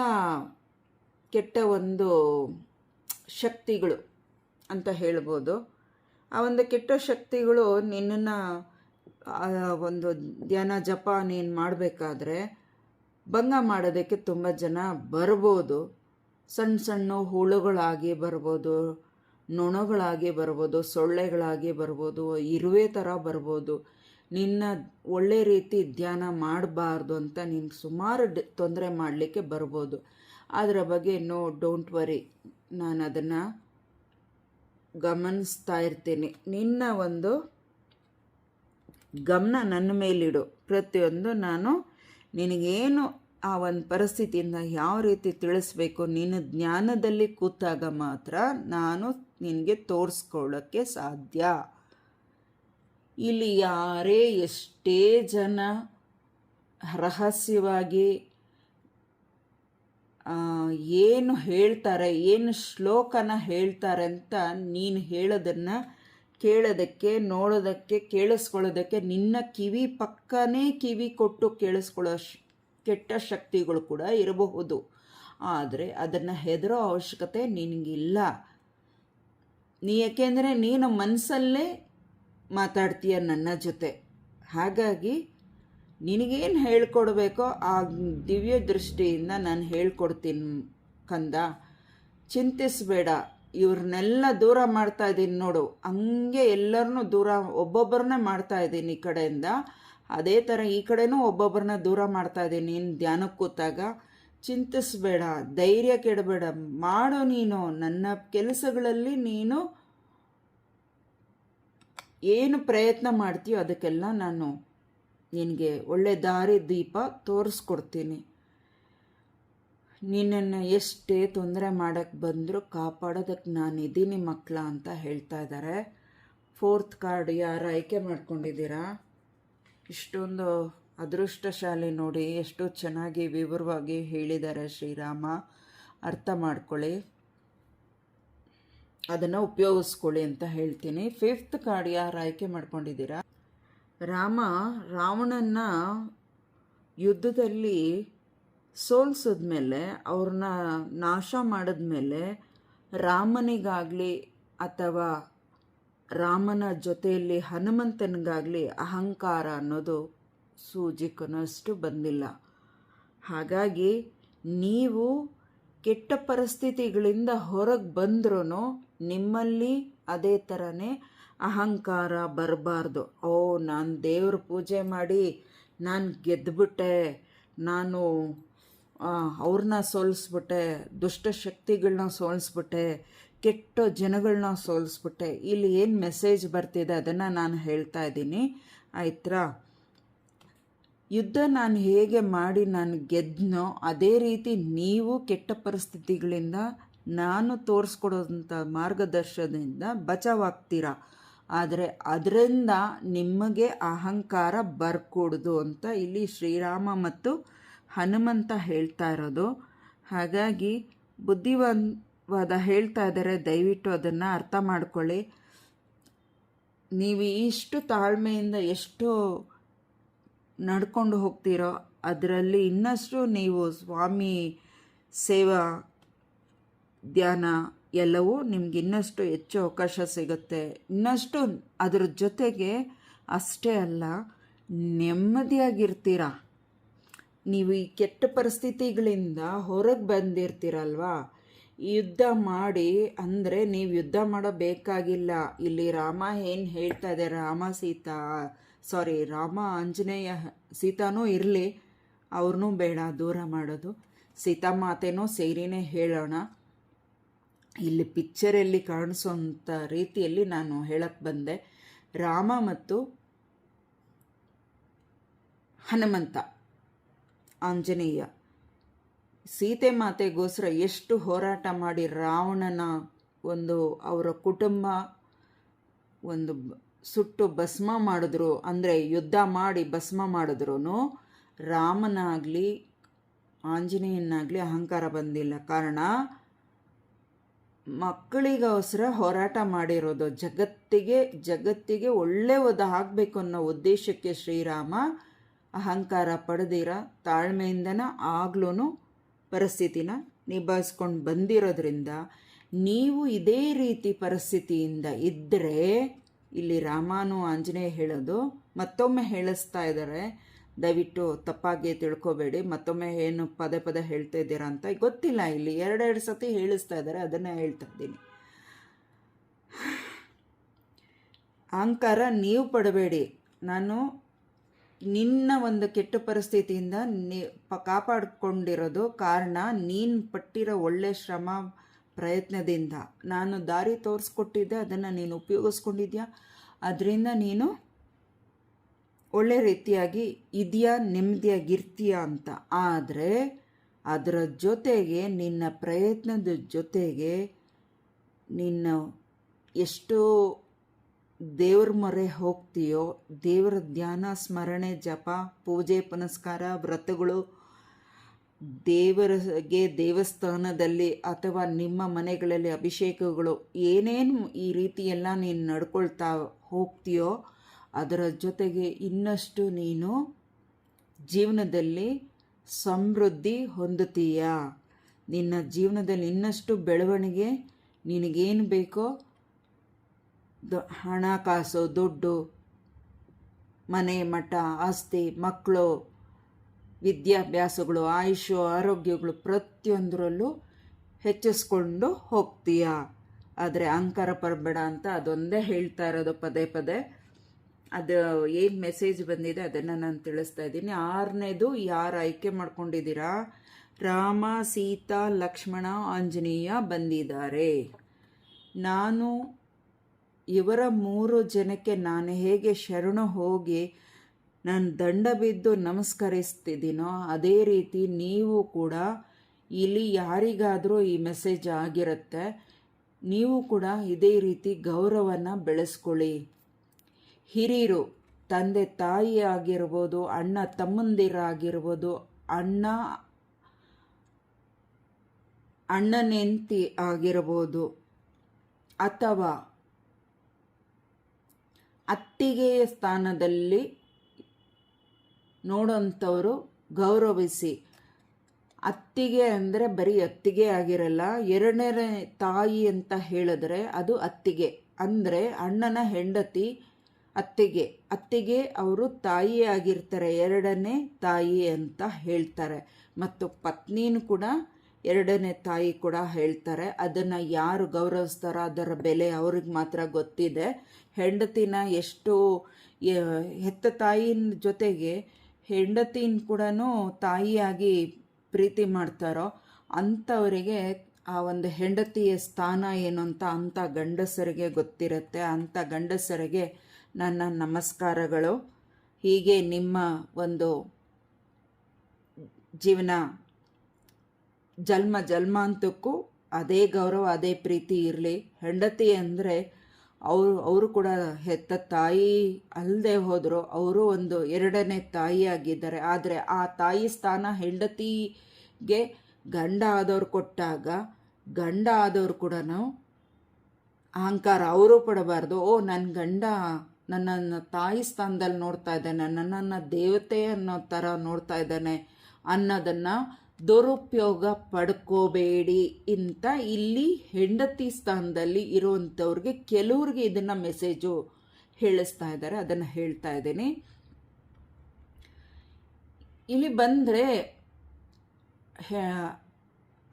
ಕೆಟ್ಟ ಒಂದು ಶಕ್ತಿಗಳು ಅಂತ ಹೇಳ್ಬೋದು. ಆ ಒಂದು ಕೆಟ್ಟ ಶಕ್ತಿಗಳು ನಿನ್ನನ್ನು ಒಂದು ಧ್ಯಾನ ಜಪ ನೀನು ಮಾಡಬೇಕಾದ್ರೆ ಭಂಗ ಮಾಡೋದಕ್ಕೆ ತುಂಬ ಜನ ಬರ್ಬೋದು. ಸಣ್ಣ ಸಣ್ಣ ಹುಳುಗಳಾಗಿ ಬರ್ಬೋದು, ನೊಣಗಳಾಗಿ ಬರ್ಬೋದು, ಸೊಳ್ಳೆಗಳಾಗಿ ಬರ್ಬೋದು, ಇರುವೆ ಥರ ಬರ್ಬೋದು. ನಿನ್ನ ಒಳ್ಳೆ ರೀತಿ ಧ್ಯಾನ ಮಾಡಬಾರ್ದು ಅಂತ ನಿನ್ಗೆ ಸುಮಾರು ತೊಂದರೆ ಮಾಡಲಿಕ್ಕೆ ಬರ್ಬೋದು. ಅದರ ಬಗ್ಗೆ ಡೋಂಟ್ ವರಿ, ನಾನು ಅದನ್ನು ಗಮನಿಸ್ತಾ ಇರ್ತೀನಿ. ನಿನ್ನ ಒಂದು ಗಮನ ನನ್ನ ಮೇಲಿಡು. ಪ್ರತಿಯೊಂದು ನಾನು ನಿನಗೇನು ಆ ಒಂದು ಪರಿಸ್ಥಿತಿಯಿಂದ ಯಾವ ರೀತಿ ತಿಳಿಸ್ಬೇಕು, ನಿನ್ನ ಜ್ಞಾನದಲ್ಲಿ ಕೂತಾಗ ಮಾತ್ರ ನಾನು ನಿನಗೆ ತೋರಿಸ್ಕೊಳ್ಳೋಕ್ಕೆ ಸಾಧ್ಯ. ಇಲ್ಲಿ ಯಾರೇ ಎಷ್ಟೇ ಜನ ರಹಸ್ಯವಾಗಿ ಏನು ಹೇಳ್ತಾರೆ, ಏನು ಶ್ಲೋಕನ ಹೇಳ್ತಾರೆ ಅಂತ ನೀನು ಹೇಳೋದನ್ನು ಕೇಳೋದಕ್ಕೆ, ನೋಡೋದಕ್ಕೆ, ಕೇಳಿಸ್ಕೊಳ್ಳೋದಕ್ಕೆ ನಿನ್ನ ಕಿವಿ ಪಕ್ಕನೇ ಕಿವಿ ಕೊಟ್ಟು ಕೇಳಿಸ್ಕೊಳ್ಳೋ ಕೆಟ್ಟ ಶಕ್ತಿಗಳು ಕೂಡ ಇರಬಹುದು. ಆದರೆ ಅದನ್ನು ಹೆದರೋ ಅವಶ್ಯಕತೆ ನಿನಗಿಲ್ಲ. ಏಕೆಂದರೆ ನೀನು ಮನಸ್ಸಲ್ಲೇ ಮಾತಾಡ್ತೀಯ ನನ್ನ ಜೊತೆ. ಹಾಗಾಗಿ ನಿನಗೇನು ಹೇಳ್ಕೊಡ್ಬೇಕೋ ಆ ದಿವ್ಯ ದೃಷ್ಟಿಯಿಂದ ನಾನು ಹೇಳ್ಕೊಡ್ತೀನಿ ಕಂದ. ಚಿಂತಿಸಬೇಡ. ಇವ್ರನ್ನೆಲ್ಲ ದೂರ ಮಾಡ್ತಾ ಇದ್ದೀನಿ ನೋಡು, ಹಂಗೆ ಎಲ್ಲರನ್ನೂ ದೂರ ಒಬ್ಬೊಬ್ಬರನ್ನೇ ಮಾಡ್ತಾ ಇದ್ದೀನಿ ಈ ಕಡೆಯಿಂದ. ಅದೇ ಥರ ಈ ಕಡೆನೂ ಒಬ್ಬೊಬ್ಬರನ್ನ ದೂರ ಮಾಡ್ತಾ ಇದ್ದೀನಿ. ನೀನು ಧ್ಯಾನಕ್ಕೆ ಕೂತಾಗ ಚಿಂತಿಸಬೇಡ, ಧೈರ್ಯ ಕೆಡಬೇಡ, ಮಾಡು. ನೀನು ನನ್ನ ಕೆಲಸಗಳಲ್ಲಿ ನೀನು ಏನು ಪ್ರಯತ್ನ ಮಾಡ್ತೀಯೋ ಅದಕ್ಕೆಲ್ಲ ನಾನು ನಿನಗೆ ಒಳ್ಳೆ ದಾರಿ ದೀಪ ತೋರಿಸ್ಕೊಡ್ತೀನಿ. ನಿನ್ನನ್ನು ಎಷ್ಟೇ ತೊಂದರೆ ಮಾಡೋಕ್ಕೆ ಬಂದರೂ ಕಾಪಾಡೋದಕ್ಕೆ ನಾನು ಇದ್ದೀನಿ ಮಕ್ಕಳ ಅಂತ ಹೇಳ್ತಾ ಇದ್ದಾರೆ. ಫೋರ್ತ್ ಕಾರ್ಡ್ ಯಾರು ಆಯ್ಕೆ ಮಾಡ್ಕೊಂಡಿದ್ದೀರಾ? ಇಷ್ಟೊಂದು ಅದೃಷ್ಟಶಾಲಿ ನೋಡಿ, ಎಷ್ಟು ಚೆನ್ನಾಗಿ ವಿವರವಾಗಿ ಹೇಳಿದ್ದಾರೆ ಶ್ರೀರಾಮ. ಅರ್ಥ ಮಾಡ್ಕೊಳ್ಳಿ. ಅದನ್ನು ಉಪಯೋಗಿಸ್ಕೊಳ್ಳಿ ಅಂತ ಹೇಳ್ತೀನಿ. 5th ಕಾರ್ಡ್ ಯಾರು ಆಯ್ಕೆ ಮಾಡ್ಕೊಂಡಿದ್ದೀರಾ? ರಾವಣನ ಯುದ್ಧದಲ್ಲಿ ಸೋಲಿಸಿದ್ಮೇಲೆ, ಅವ್ರನ್ನ ನಾಶ ಮಾಡಿದ್ಮೇಲೆ ರಾಮನಿಗಾಗಲಿ ಅಥವಾ ರಾಮನ ಜೊತೆಯಲ್ಲಿ ಹನುಮಂತನಿಗಾಗಲಿ ಅಹಂಕಾರ ಅನ್ನೋದು ಸೂಜಿಕನಷ್ಟು ಬಂದಿಲ್ಲ. ಹಾಗಾಗಿ ನೀವು ಕೆಟ್ಟ ಪರಿಸ್ಥಿತಿಗಳಿಂದ ಹೊರಗೆ ಬಂದ್ರೂ ನಿಮ್ಮಲ್ಲಿ ಅದೇ ಥರನೇ ಅಹಂಕಾರ ಬರಬಾರ್ದು. ನಾನು ದೇವ್ರ ಪೂಜೆ ಮಾಡಿ ನಾನು ಗೆದ್ದುಬಿಟ್ಟೆ, ನಾನು ಅವ್ರನ್ನ ಸೋಲಿಸ್ಬಿಟ್ಟೆ, ದುಷ್ಟಶಕ್ತಿಗಳನ್ನ ಸೋಲಿಸ್ಬಿಟ್ಟೆ, ಕೆಟ್ಟ ಜನಗಳನ್ನ ಸೋಲಿಸ್ಬಿಟ್ಟೆ. ಇಲ್ಲಿ ಏನು ಮೆಸೇಜ್ ಬರ್ತಿದೆ ಅದನ್ನು ನಾನು ಹೇಳ್ತಾ ಇದ್ದೀನಿ, ಆಯ್ತಾ? ಯುದ್ಧ ನಾನು ಹೇಗೆ ಮಾಡಿ ನಾನು ಗೆದ್ದನೋ ಅದೇ ರೀತಿ ನೀವು ಕೆಟ್ಟ ಪರಿಸ್ಥಿತಿಗಳಿಂದ ನಾನು ತೋರಿಸ್ಕೊಡೋಂಥ ಮಾರ್ಗದರ್ಶನದಿಂದ ಬಚಾವಾಗ್ತೀರಾ. ಆದರೆ ಅದರಿಂದ ನಿಮಗೆ ಅಹಂಕಾರ ಬರ್ಕೂಡ್ದು ಅಂತ ಇಲ್ಲಿ ಶ್ರೀರಾಮ ಮತ್ತು ಹನುಮಂತ ಹೇಳ್ತಾ ಇರೋದು. ಹಾಗಾಗಿ ಬುದ್ಧಿವಾದ ಹೇಳ್ತಾ ಇದ್ದಾರೆ, ದಯವಿಟ್ಟು ಅದನ್ನು ಅರ್ಥ ಮಾಡ್ಕೊಳ್ಳಿ. ನೀವು ಇಷ್ಟು ತಾಳ್ಮೆಯಿಂದ ಎಷ್ಟು ನಡ್ಕೊಂಡು ಹೋಗ್ತೀರೋ ಅದರಲ್ಲಿ ಇನ್ನಷ್ಟು ನೀವು ಸ್ವಾಮಿ ಸೇವಾ ಧ್ಯಾನ ಎಲ್ಲವೂ ನಿಮ್ಗೆ ಇನ್ನಷ್ಟು ಹೆಚ್ಚು ಅವಕಾಶ ಸಿಗುತ್ತೆ. ಇನ್ನಷ್ಟು ಅದರ ಜೊತೆಗೆ ಅಷ್ಟೇ ಅಲ್ಲ, ನೆಮ್ಮದಿಯಾಗಿರ್ತೀರ. ನೀವು ಈ ಕೆಟ್ಟ ಪರಿಸ್ಥಿತಿಗಳಿಂದ ಹೊರಗೆ ಬಂದಿರ್ತೀರಲ್ವಾ, ಯುದ್ಧ ಮಾಡಿ ಅಂದರೆ ನೀವು ಯುದ್ಧ ಮಾಡಬೇಕಾಗಿಲ್ಲ. ಇಲ್ಲಿ ರಾಮ ಏನು ಹೇಳ್ತಾ ಇದೆ, ರಾಮ ಆಂಜನೇಯ ಸೀತಾನೂ ಇರಲಿ, ಅವ್ರನ್ನೂ ಬೇಡ ದೂರ ಮಾಡೋದು, ಸೀತಾಮಾತೆನೂ ಸೇರಿನೇ ಹೇಳೋಣ. ಇಲ್ಲಿ ಪಿಕ್ಚರಲ್ಲಿ ಕಾಣಿಸೋಂಥ ರೀತಿಯಲ್ಲಿ ನಾನು ಹೇಳಕ್ಕೆ ಬಂದೆ. ರಾಮ ಮತ್ತು ಹನುಮಂತ, ಆಂಜನೇಯ ಸೀತೆ ಮಾತೆಗೋಸ್ಕರ ಎಷ್ಟು ಹೋರಾಟ ಮಾಡಿ ರಾವಣನ ಅವರ ಕುಟುಂಬ ಸುಟ್ಟು ಭಸ್ಮ ಮಾಡಿದ್ರು, ಅಂದರೆ ಯುದ್ಧ ಮಾಡಿ ಭಸ್ಮ ಮಾಡಿದ್ರು ರಾಮನಾಗಲಿ ಆಂಜನೇಯನಾಗಲಿ ಅಹಂಕಾರ ಬಂದಿಲ್ಲ. ಕಾರಣ ಮಕ್ಕಳಿಗೋಸ್ಕರ ಹೋರಾಟ ಮಾಡಿರೋದು, ಜಗತ್ತಿಗೆ ಒಳ್ಳೆಯದು ಆಗಬೇಕು ಅನ್ನೋ ಉದ್ದೇಶಕ್ಕೆ ಶ್ರೀರಾಮ ಅಹಂಕಾರ ಪಡೆದಿರ ತಾಳ್ಮೆಯಿಂದನ ಆಗ್ಲೂ ಪರಿಸ್ಥಿತಿನ ನಿಭಾಯಿಸ್ಕೊಂಡು ಬಂದಿರೋದ್ರಿಂದ ನೀವು ಇದೇ ರೀತಿ ಪರಿಸ್ಥಿತಿಯಿಂದ ಇದ್ದರೆ, ಇಲ್ಲಿ ರಾಮನು ಆಂಜನೇಯ ಹೇಳೋದು ಮತ್ತೊಮ್ಮೆ ಹೇಳಿಸ್ತಾ ಇದ್ದಾರೆ, ದಯವಿಟ್ಟು ತಪ್ಪಾಗಿ ತಿಳ್ಕೊಬೇಡಿ, ಮತ್ತೊಮ್ಮೆ ಏನು ಪದೇ ಹೇಳ್ತಾ ಇದ್ದೀರಾ ಅಂತ ಗೊತ್ತಿಲ್ಲ. ಇಲ್ಲಿ 2 ಸತಿ ಹೇಳಿಸ್ತಾ ಇದ್ದಾರೆ, ಅದನ್ನೇ ಹೇಳ್ತಾ ಇದ್ದೀನಿ. ಅಹಂಕಾರ ನೀವು ಪಡಬೇಡಿ. ನಾನು ನಿನ್ನ ಒಂದು ಕೆಟ್ಟ ಪರಿಸ್ಥಿತಿಯಿಂದ ಕಾಪಾಡಿಕೊಂಡಿರೋದು ಕಾರಣ ನೀನು ಪಟ್ಟಿರೋ ಒಳ್ಳೆ ಶ್ರಮ ಪ್ರಯತ್ನದಿಂದ. ನಾನು ದಾರಿ ತೋರಿಸ್ಕೊಟ್ಟಿದ್ದೆ, ಅದನ್ನು ನೀನು ಉಪಯೋಗಿಸ್ಕೊಂಡಿದ್ಯಾ, ಅದರಿಂದ ನೀನು ಒಳ್ಳೆ ರೀತಿಯಾಗಿ ಇದೆಯಾ, ನೆಮ್ಮದಿಯಾಗಿರ್ತೀಯ ಅಂತ. ಆದರೆ ಅದರ ಜೊತೆಗೆ ನಿನ್ನ ಪ್ರಯತ್ನದ ಜೊತೆಗೆ ನಿನ್ನ ಎಷ್ಟು ದೇವ್ರ ಮೊರೆ ಹೋಗ್ತೀಯೋ, ದೇವರ ಧ್ಯಾನ, ಸ್ಮರಣೆ, ಜಪ, ಪೂಜೆ ಪುನಸ್ಕಾರ, ವ್ರತಗಳು, ದೇವರಿಗೆ ದೇವಸ್ಥಾನದಲ್ಲಿ ಅಥವಾ ನಿಮ್ಮ ಮನೆಗಳಲ್ಲಿ ಅಭಿಷೇಕಗಳು, ಏನೇನು ಈ ರೀತಿ ಎಲ್ಲ ನೀನು ನಡ್ಕೊಳ್ತಾ ಹೋಗ್ತೀಯೋ ಅದರ ಜೊತೆಗೆ ಇನ್ನಷ್ಟು ನೀನು ಜೀವನದಲ್ಲಿ ಸಮೃದ್ಧಿ ಹೊಂದುತ್ತೀಯ. ನಿನ್ನ ಜೀವನದಲ್ಲಿ ಇನ್ನಷ್ಟು ಬೆಳವಣಿಗೆ, ನಿನಗೇನು ಬೇಕೋ ಹಣಕಾಸು, ದುಡ್ಡು, ಮನೆ, ಮಠ, ಆಸ್ತಿ, ಮಕ್ಕಳು, ವಿದ್ಯಾಭ್ಯಾಸಗಳು, ಆಯುಷು, ಆರೋಗ್ಯಗಳು ಪ್ರತಿಯೊಂದರಲ್ಲೂ ಹೆಚ್ಚಿಸ್ಕೊಂಡು ಹೋಗ್ತೀಯ. ಆದರೆ ಅಹಂಕಾರ ಪಡಬೇಡ ಅಂತ ಅದೊಂದೇ ಹೇಳ್ತಾ ಇರೋದು ಪದೇ. ಅದು ಏನು ಮೆಸೇಜ್ ಬಂದಿದೆ ಅದನ್ನು ನಾನು ತಿಳಿಸ್ತಾ ಇದ್ದೀನಿ. 6ನೇದು ಯಾರು ಆಯ್ಕೆ ಮಾಡ್ಕೊಂಡಿದ್ದೀರಾ? ರಾಮ, ಸೀತಾ, ಲಕ್ಷ್ಮಣ, ಆಂಜನೇಯ ಬಂದಿದ್ದಾರೆ. ನಾನು ಇವರ 3 ಜನಕ್ಕೆ ನಾನು ಹೇಗೆ ಶರಣು ಹೋಗಿ ನಾನು ದಂಡ ಬಿದ್ದು ನಮಸ್ಕರಿಸ್ತಿದ್ದೀನೋ ಅದೇ ರೀತಿ ನೀವು ಕೂಡ ಇಲ್ಲಿ ಯಾರಿಗಾದರೂ ಈ ಮೆಸೇಜ್ ಆಗಿರುತ್ತೆ, ನೀವು ಕೂಡ ಇದೇ ರೀತಿ ಗೌರವನ ಬೆಳೆಸ್ಕೊಳ್ಳಿ. ಹಿರಿಯರು, ತಂದೆ ತಾಯಿ ಆಗಿರ್ಬೋದು, ಅಣ್ಣ ತಮ್ಮಂದಿರಾಗಿರ್ಬೋದು, ಅಣ್ಣನೆಂತಿ ಆಗಿರ್ಬೋದು, ಅಥವಾ ಅತ್ತಿಗೆಯ ಸ್ಥಾನದಲ್ಲಿ ನೋಡೋಂಥವರು ಗೌರವಿಸಿ. ಅತ್ತಿಗೆ ಅಂದರೆ ಬರೀ ಅತ್ತಿಗೆ ಆಗಿರಲ್ಲ, ಎರಡನೇ ತಾಯಿ ಅಂತ ಹೇಳಿದ್ರೆ ಅದು ಅತ್ತಿಗೆ ಅಂದರೆ ಅಣ್ಣನ ಹೆಂಡತಿ ಅತ್ತಿಗೆ ಅವರು ತಾಯಿ ಆಗಿರ್ತಾರೆ, ಎರಡನೇ ತಾಯಿ ಅಂತ ಹೇಳ್ತಾರೆ. ಮತ್ತು ಪತ್ನಿನೂ ಕೂಡ ಎರಡನೇ ತಾಯಿ ಕೂಡ ಹೇಳ್ತಾರೆ. ಅದನ್ನು ಯಾರು ಗೌರವಿಸ್ತಾರೋ ಅದರ ಬೆಲೆ ಅವ್ರಿಗೆ ಮಾತ್ರ ಗೊತ್ತಿದೆ. ಹೆಂಡತಿನ ಎಷ್ಟು ಹೆತ್ತ ತಾಯಿನ ಜೊತೆಗೆ ಹೆಂಡತಿನ ಕೂಡ ತಾಯಿಯಾಗಿ ಪ್ರೀತಿ ಮಾಡ್ತಾರೋ ಅಂಥವರಿಗೆ ಆ ಒಂದು ಹೆಂಡತಿಯ ಸ್ಥಾನ ಏನು ಅಂತ ಅಂಥ ಗಂಡಸರಿಗೆ ಗೊತ್ತಿರುತ್ತೆ. ಅಂಥ ಗಂಡಸರಿಗೆ ನನ್ನ ನಮಸ್ಕಾರಗಳು. ಹೀಗೆ ನಿಮ್ಮ ಒಂದು ಜೀವನ ಜನ್ಮಾಂತಕ್ಕೂ ಅದೇ ಗೌರವ ಅದೇ ಪ್ರೀತಿ ಇರಲಿ. ಹೆಂಡತಿ ಅಂದರೆ ಅವರು ಕೂಡ ಹೆತ್ತ ತಾಯಿ ಅಲ್ಲದೆ ಹೋದರೂ ಅವರು ಒಂದು ಎರಡನೇ ತಾಯಿಯಾಗಿದ್ದಾರೆ. ಆದರೆ ಆ ತಾಯಿ ಸ್ಥಾನ ಹೆಂಡತಿಗೆ ಗಂಡ ಆದವ್ರು ಕೊಟ್ಟಾಗ ಗಂಡ ಆದವ್ರು ಕೂಡ ಅಹಂಕಾರ ಅವರು ಪಡಬಾರ್ದು. ನನ್ನ ಗಂಡ ನನ್ನನ್ನು ತಾಯಿ ಸ್ಥಾನದಲ್ಲಿ ನೋಡ್ತಾ ಇದ್ದಾನೆ, ನನ್ನನ್ನು ದೇವತೆ ಅನ್ನೋ ಥರ ನೋಡ್ತಾ ಇದ್ದಾನೆ ಅನ್ನೋದನ್ನು ದುರುಪಯೋಗ ಪಡ್ಕೋಬೇಡಿ ಅಂತ ಇಲ್ಲಿ ಹೆಂಡತಿ ಸ್ಥಾನದಲ್ಲಿ ಇರುವಂಥವ್ರಿಗೆ ಕೆಲವ್ರಿಗೆ ಇದನ್ನು ಮೆಸೇಜು ಹೇಳಿಸ್ತಾ ಇದ್ದಾರೆ. ಅದನ್ನು ಹೇಳ್ತಾ ಇದ್ದೀನಿ. ಇಲ್ಲಿ ಬಂದರೆ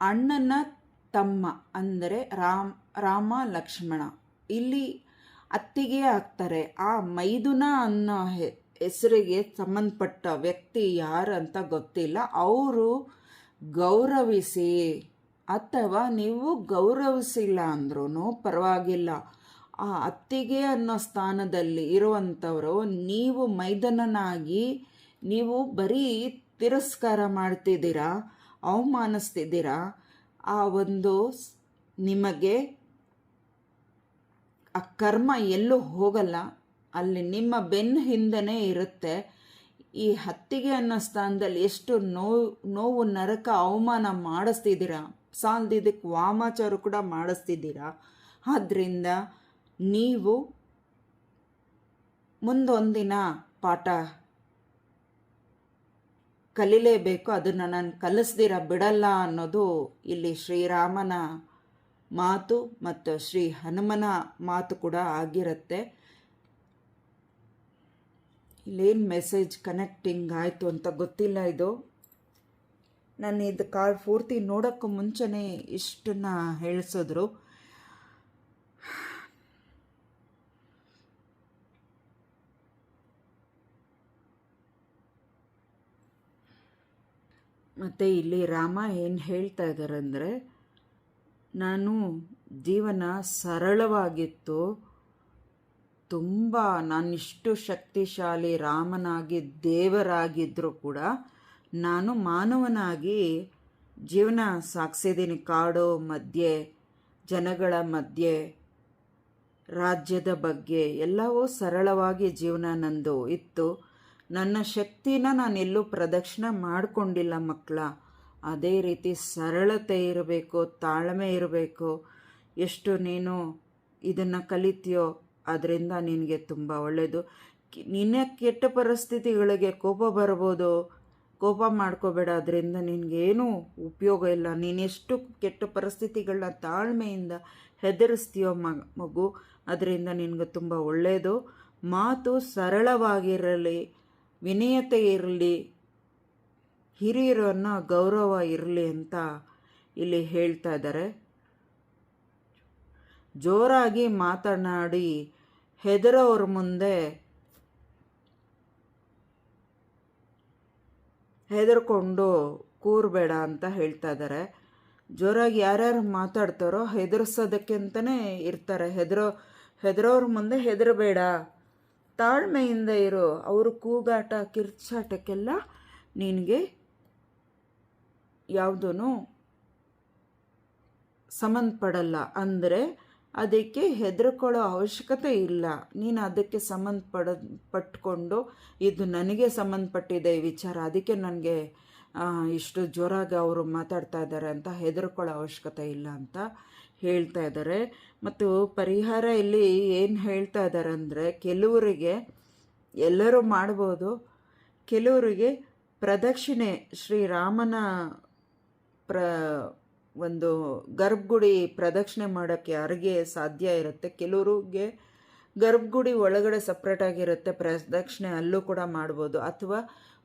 ಅಣ್ಣನ ತಮ್ಮ ಅಂದರೆ ರಾಮ ಲಕ್ಷ್ಮಣ ಇಲ್ಲಿ ಅತ್ತಿಗೆ ಆಗ್ತಾರೆ. ಆ ಮೈದುನ ಅನ್ನೋ ಹೆಸರಿಗೆ ಸಂಬಂಧಪಟ್ಟ ವ್ಯಕ್ತಿ ಯಾರು ಅಂತ ಗೊತ್ತಿಲ್ಲ. ಅವರು ಗೌರವಿಸಿ, ಅಥವಾ ನೀವು ಗೌರವಿಸಿಲ್ಲ ಅಂದ್ರೂ ಪರವಾಗಿಲ್ಲ. ಆ ಅತ್ತಿಗೆ ಅನ್ನೋ ಸ್ಥಾನದಲ್ಲಿ ಇರುವಂಥವರು ನೀವು ಮೈದನನಾಗಿ ನೀವು ಬರೀ ತಿರಸ್ಕಾರ ಮಾಡ್ತಿದ್ದೀರಾ, ಅವಮಾನಿಸ್ತಿದ್ದೀರಾ. ಆ ಒಂದು ನಿಮಗೆ ಆ ಕರ್ಮ ಎಲ್ಲೂ ಹೋಗಲ್ಲ, ಅಲ್ಲಿ ನಿಮ್ಮ ಬೆನ್ನ ಹಿಂದನೇ ಇರುತ್ತೆ. ಈ ಅತ್ತಿಗೆ ಅನ್ನೋ ಸ್ಥಾನದಲ್ಲಿ ಎಷ್ಟು ನೋವು ನರಕ ಅವಮಾನ ಮಾಡಿಸ್ತಿದ್ದೀರಾ, ಸಾಲದಿದ್ದಕ್ಕೆ ವಾಮಾಚಾರ ಕೂಡ ಮಾಡಿಸ್ತಿದ್ದೀರಾ. ಆದ್ದರಿಂದ ನೀವು ಮುಂದೊಂದಿನ ಪಾಠ ಕಲಿಲೇಬೇಕು. ಅದನ್ನು ನಾನು ಕಲಿಸ್ದಿರ ಬಿಡಲ್ಲ ಅನ್ನೋದು ಇಲ್ಲಿ ಶ್ರೀರಾಮನ ಮಾತು ಮತ್ತು ಶ್ರೀ ಹನುಮನ ಮಾತು ಕೂಡ ಆಗಿರುತ್ತೆ. ಇಲ್ಲೇನು ಮೆಸೇಜ್ ಕನೆಕ್ಟಿಂಗ್ ಆಯಿತು ಅಂತ ಗೊತ್ತಿಲ್ಲ. ಇದು ನಾನು ಇದು ಕಾರ್ಡ್ ಪೂರ್ತಿ ನೋಡೋಕ್ಕೂ ಮುಂಚೆನೇ ಇಷ್ಟನ್ನು ಹೇಳಿಸಿದ್ರು. ಮತ್ತು ಇಲ್ಲಿ ರಾಮ ಏನು ಹೇಳ್ತಾ ಇದ್ದಾರೆ ಅಂದರೆ, ನಾನು ಜೀವನ ಸರಳವಾಗಿತ್ತು, ತುಂಬ ನಾನಿಷ್ಟು ಶಕ್ತಿಶಾಲಿ ರಾಮನಾಗಿ ದೇವರಾಗಿದ್ದರೂ ಕೂಡ ನಾನು ಮಾನವನಾಗಿ ಜೀವನ ಸಾಗಿಸಿದ್ದೀನಿ. ಕಾಡು ಮಧ್ಯೆ, ಜನಗಳ ಮಧ್ಯೆ, ರಾಜ್ಯದ ಬಗ್ಗೆ ಎಲ್ಲವೂ ಸರಳವಾಗಿ ಜೀವನ ನಂದು ಇತ್ತು. ನನ್ನ ಶಕ್ತಿನ ನಾನೆಲ್ಲೂ ಪ್ರದಕ್ಷಿಣೆ ಮಾಡಿಕೊಂಡಿಲ್ಲ ಮಕ್ಕಳ. ಅದೇ ರೀತಿ ಸರಳತೆ ಇರಬೇಕು, ತಾಳ್ಮೆ ಇರಬೇಕು. ಎಷ್ಟು ನೀನು ಇದನ್ನು ಕಲಿತೀಯೋ ಅದರಿಂದ ನಿನಗೆ ತುಂಬ ಒಳ್ಳೆಯದು. ನಿನ್ನ ಕೆಟ್ಟ ಪರಿಸ್ಥಿತಿಗಳಿಗೆ ಕೋಪ ಬರ್ಬೋದು, ಕೋಪ ಮಾಡ್ಕೋಬೇಡ, ಅದರಿಂದ ನಿನಗೇನೂ ಉಪಯೋಗ ಇಲ್ಲ. ನೀನೆಷ್ಟು ಕೆಟ್ಟ ಪರಿಸ್ಥಿತಿಗಳನ್ನ ತಾಳ್ಮೆಯಿಂದ ಹೆದರಿಸ್ತೀಯೋ ಮಗು, ಅದರಿಂದ ನಿನಗೆ ತುಂಬ ಒಳ್ಳೆಯದು. ಮಾತು ಸರಳವಾಗಿರಲಿ, ವಿನಯತೆ ಇರಲಿ, ಹಿರಿಯರನ್ನು ಗೌರವ ಇರಲಿ ಅಂತ ಇಲ್ಲಿ ಹೇಳ್ತಾ ಇದ್ದಾರೆ. ಜೋರಾಗಿ ಮಾತನಾಡಿ ಹೆದರೋರ ಮುಂದೆ ಹೆದರ್ಕೊಂಡು ಕೂರಬೇಡ ಅಂತ ಹೇಳ್ತಾ ಇದ್ದಾರೆ. ಜೋರಾಗಿ ಯಾರ್ಯಾರು ಮಾತಾಡ್ತಾರೋ ಹೆದರ್ಸೋದಕ್ಕೆ ಅಂತಲೇ ಇರ್ತಾರೆ. ಹೆದರೋರ ಮುಂದೆ ಹೆದರಬೇಡ, ತಾಳ್ಮೆಯಿಂದ ಇರು. ಅವರು ಕೂಗಾಟ ಕಿರ್ಚಾಟಕ್ಕೆಲ್ಲ ನಿನಗೆ ಯಾವುದೂ ಸಂಬಂಧಪಡಲ್ಲ. ಅಂದರೆ ಅದಕ್ಕೆ ಹೆದರ್ಕೊಳ್ಳೋ ಅವಶ್ಯಕತೆ ಇಲ್ಲ. ನೀನು ಅದಕ್ಕೆ ಪಟ್ಕೊಂಡು ಇದು ನನಗೆ ಸಂಬಂಧಪಟ್ಟಿದೆ ಈ ವಿಚಾರ, ಅದಕ್ಕೆ ನನಗೆ ಇಷ್ಟು ಜೋರಾಗಿ ಅವರು ಮಾತಾಡ್ತಾ ಇದ್ದಾರೆ ಅಂತ ಹೆದರ್ಕೊಳ್ಳೋ ಅವಶ್ಯಕತೆ ಇಲ್ಲ ಅಂತ ಹೇಳ್ತಾ ಇದ್ದಾರೆ. ಮತ್ತು ಪರಿಹಾರ ಇಲ್ಲಿ ಏನು ಹೇಳ್ತಾ ಇದ್ದಾರೆ ಅಂದರೆ, ಕೆಲವರಿಗೆ ಎಲ್ಲರೂ ಮಾಡ್ಬೋದು, ಕೆಲವರಿಗೆ ಪ್ರದಕ್ಷಿಣೆ ಶ್ರೀರಾಮನ ಪ್ರ ಒಂದು ಗರ್ಭಗುಡಿ ಪ್ರದಕ್ಷಿಣೆ ಮಾಡೋಕ್ಕೆ ಯಾರಿಗೆ ಸಾಧ್ಯ ಇರುತ್ತೆ, ಕೆಲವ್ರಿಗೆ ಗರ್ಭಗುಡಿ ಒಳಗಡೆ ಸಪ್ರೇಟಾಗಿರುತ್ತೆ ಪ್ರದಕ್ಷಿಣೆ, ಅಲ್ಲೂ ಕೂಡ ಮಾಡ್ಬೋದು. ಅಥವಾ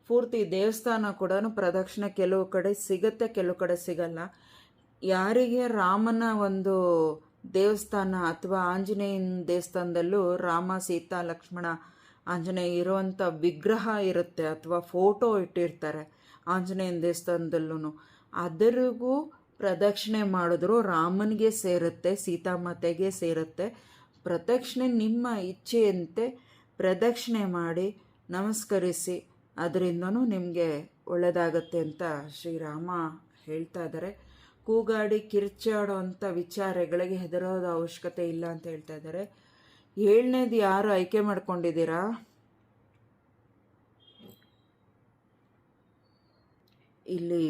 ಪೂರ್ತಿ ದೇವಸ್ಥಾನ ಕೂಡ ಪ್ರದಕ್ಷಿಣೆ ಕೆಲವು ಕಡೆ ಸಿಗುತ್ತೆ, ಕೆಲವು ಕಡೆ ಸಿಗಲ್ಲ. ಯಾರಿಗೆ ರಾಮನ ಒಂದು ದೇವಸ್ಥಾನ ಅಥವಾ ಆಂಜನೇಯನ ದೇವಸ್ಥಾನದಲ್ಲೂ ರಾಮ ಸೀತಾ ಲಕ್ಷ್ಮಣ ಆಂಜನೇಯ ಇರುವಂಥ ವಿಗ್ರಹ ಇರುತ್ತೆ ಅಥವಾ ಫೋಟೋ ಇಟ್ಟಿರ್ತಾರೆ ಆಂಜನೇಯನ ದೇವಸ್ಥಾನದಲ್ಲೂ, ಅದರಿಗೂ ಪ್ರದಕ್ಷಿಣೆ ಮಾಡಿದ್ರು ರಾಮನಿಗೆ ಸೇರುತ್ತೆ, ಸೀತಾಮಾತೆಗೆ ಸೇರುತ್ತೆ. ಪ್ರದಕ್ಷಿಣೆ ನಿಮ್ಮ ಇಚ್ಛೆಯಂತೆ ಪ್ರದಕ್ಷಿಣೆ ಮಾಡಿ ನಮಸ್ಕರಿಸಿ, ಅದರಿಂದನೂ ನಿಮಗೆ ಒಳ್ಳೆಯದಾಗತ್ತೆ ಅಂತ ಶ್ರೀರಾಮ ಹೇಳ್ತಾ ಇದ್ದಾರೆ. ಕೂಗಾಡಿ ಕಿರ್ಚಾಡೋ ಅಂಥ ವಿಚಾರಗಳಿಗೆ ಹೆದರೋದ ಅವಶ್ಯಕತೆ ಇಲ್ಲ ಅಂತ ಹೇಳ್ತಾ ಇದ್ದಾರೆ. 7ನೇದು ಯಾರು ಆಯ್ಕೆ ಮಾಡ್ಕೊಂಡಿದ್ದೀರಾ? ಇಲ್ಲಿ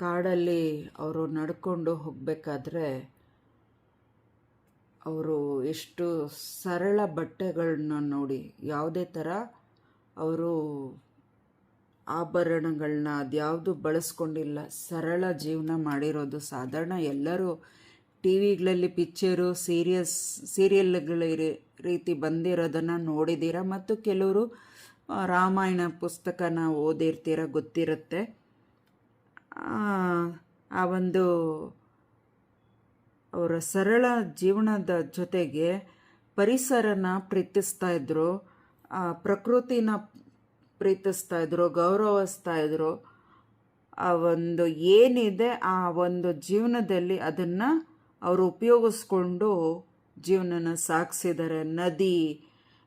ಕಾಡಲ್ಲಿ ಅವರು ನಡ್ಕೊಂಡು ಹೋಗಬೇಕಾದ್ರೆ ಅವರು ಎಷ್ಟು ಸರಳ ಬಟ್ಟೆಗಳನ್ನ ನೋಡಿ, ಯಾವುದೇ ಥರ ಅವರು ಆಭರಣಗಳನ್ನ ಅದ್ಯಾವುದು ಬಳಸ್ಕೊಂಡಿಲ್ಲ, ಸರಳ ಜೀವನ ಮಾಡಿರೋದು. ಸಾಧಾರಣ ಎಲ್ಲರೂ ಟಿ ವಿಗಳಲ್ಲಿ ಪಿಕ್ಚರು ಸೀರಿಯಲ್ಗಳ ರೀತಿ ಬಂದಿರೋದನ್ನು ನೋಡಿದ್ದೀರ, ಮತ್ತು ಕೆಲವರು ರಾಮಾಯಣ ಪುಸ್ತಕನ ಓದಿರ್ತೀರ, ಗೊತ್ತಿರುತ್ತೆ. ಆ ಒಂದು ಅವರ ಸರಳ ಜೀವನದ ಜೊತೆಗೆ ಪರಿಸರನ ಪ್ರೀತಿಸ್ತಾ ಇದ್ರು, ಪ್ರಕೃತಿನ ಪ್ರೀತಿಸ್ತಾ ಇದ್ರು, ಗೌರವಿಸ್ತಾ ಇದ್ರು. ಆ ಒಂದು ಏನಿದೆ ಆ ಒಂದು ಜೀವನದಲ್ಲಿ ಅದನ್ನು ಅವರು ಉಪಯೋಗಿಸ್ಕೊಂಡು ಜೀವನನ ಸಾಗಿಸಿದ್ದಾರೆ. ನದಿ,